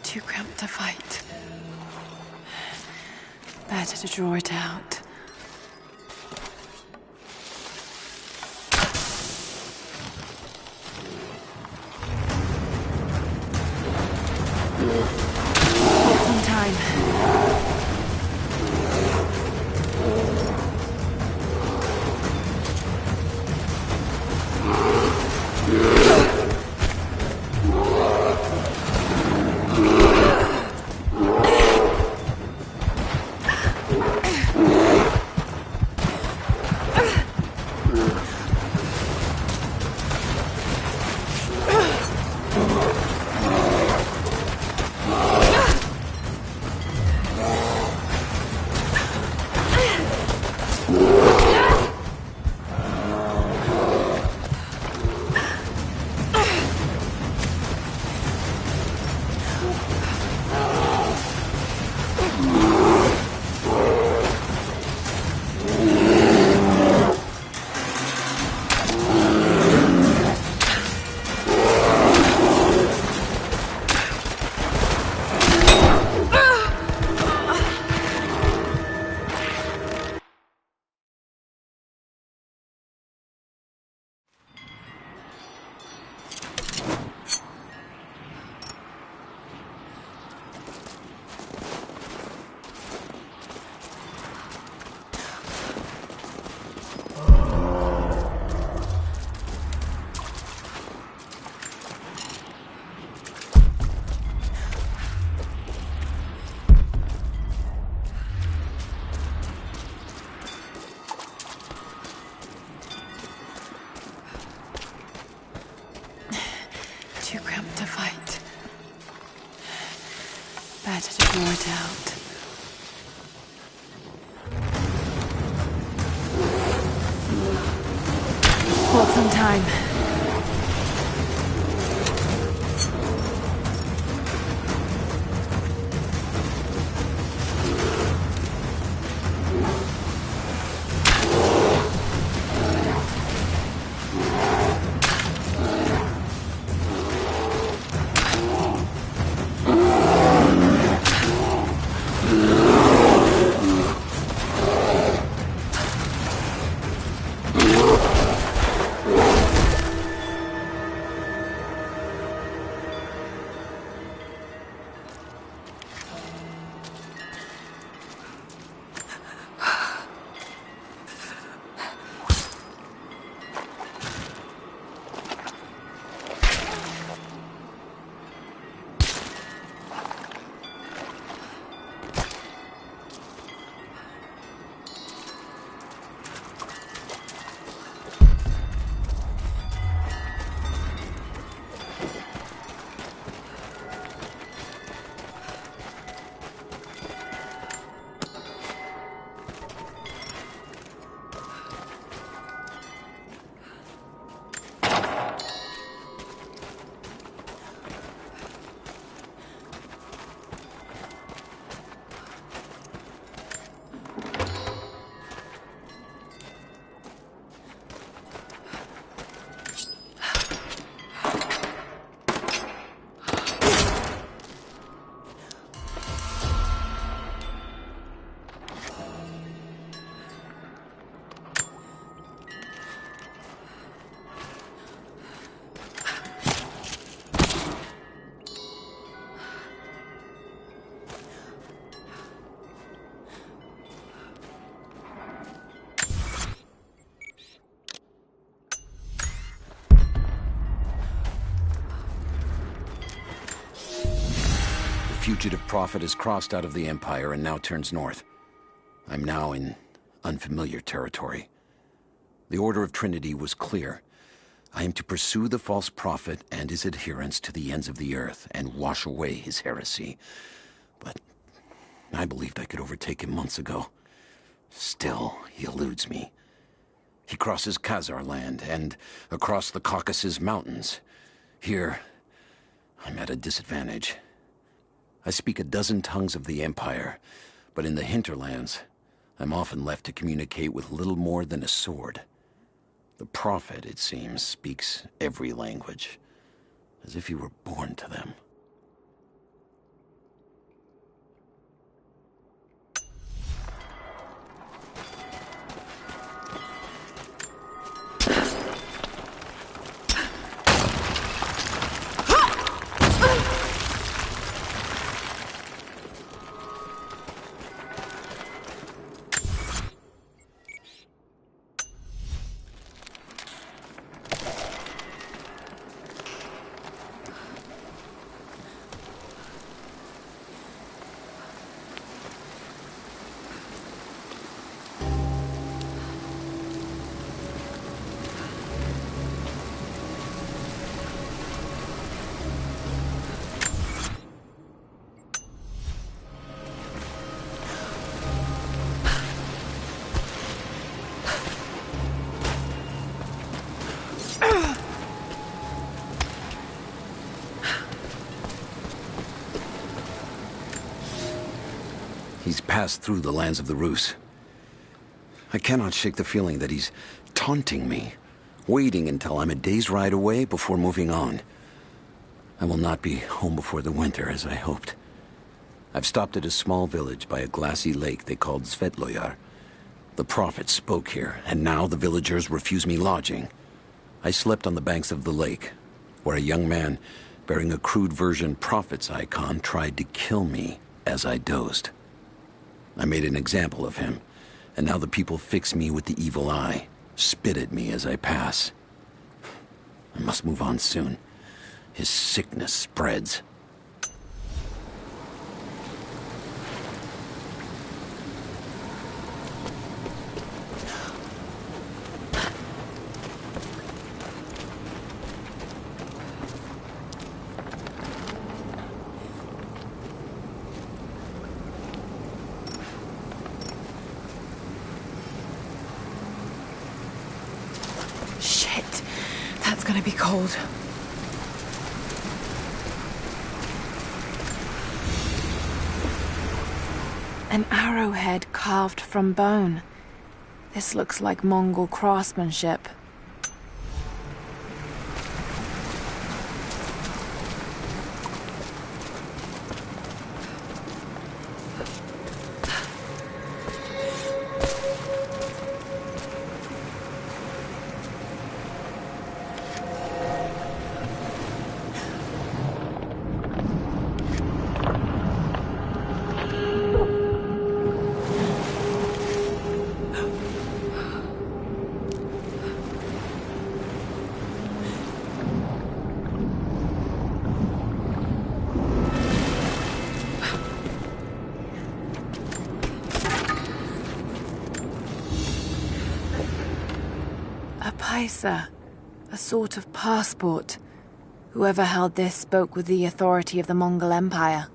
Too cramped to fight. Better to draw it out. Hold some time. Too cramped to fight. Better to draw it out. Hold some time. fugitive prophet has crossed out of the Empire and now turns north. I'm now in unfamiliar territory. The Order of Trinity was clear. I am to pursue the false prophet and his adherents to the ends of the earth and wash away his heresy. But I believed I could overtake him months ago. Still, he eludes me. He crosses Khazar land and across the Caucasus Mountains. Here, I'm at a disadvantage. I speak a dozen tongues of the Empire, but in the hinterlands, I'm often left to communicate with little more than a sword. The Prophet, it seems, speaks every language, as if he were born to them. He's passed through the lands of the Rus. I cannot shake the feeling that he's taunting me, waiting until I'm a day's ride away before moving on. I will not be home before the winter, as I hoped. I've stopped at a small village by a glassy lake they called Svetloyar. The Prophet spoke here, and now the villagers refuse me lodging. I slept on the banks of the lake, where a young man bearing a crude version Prophet's icon tried to kill me as I dozed. I made an example of him, and now the people fix me with the evil eye, spit at me as I pass. I must move on soon. His sickness spreads. It's gonna be cold. An arrowhead carved from bone. This looks like Mongol craftsmanship. A sort of passport. Whoever held this spoke with the authority of the Mongol Empire.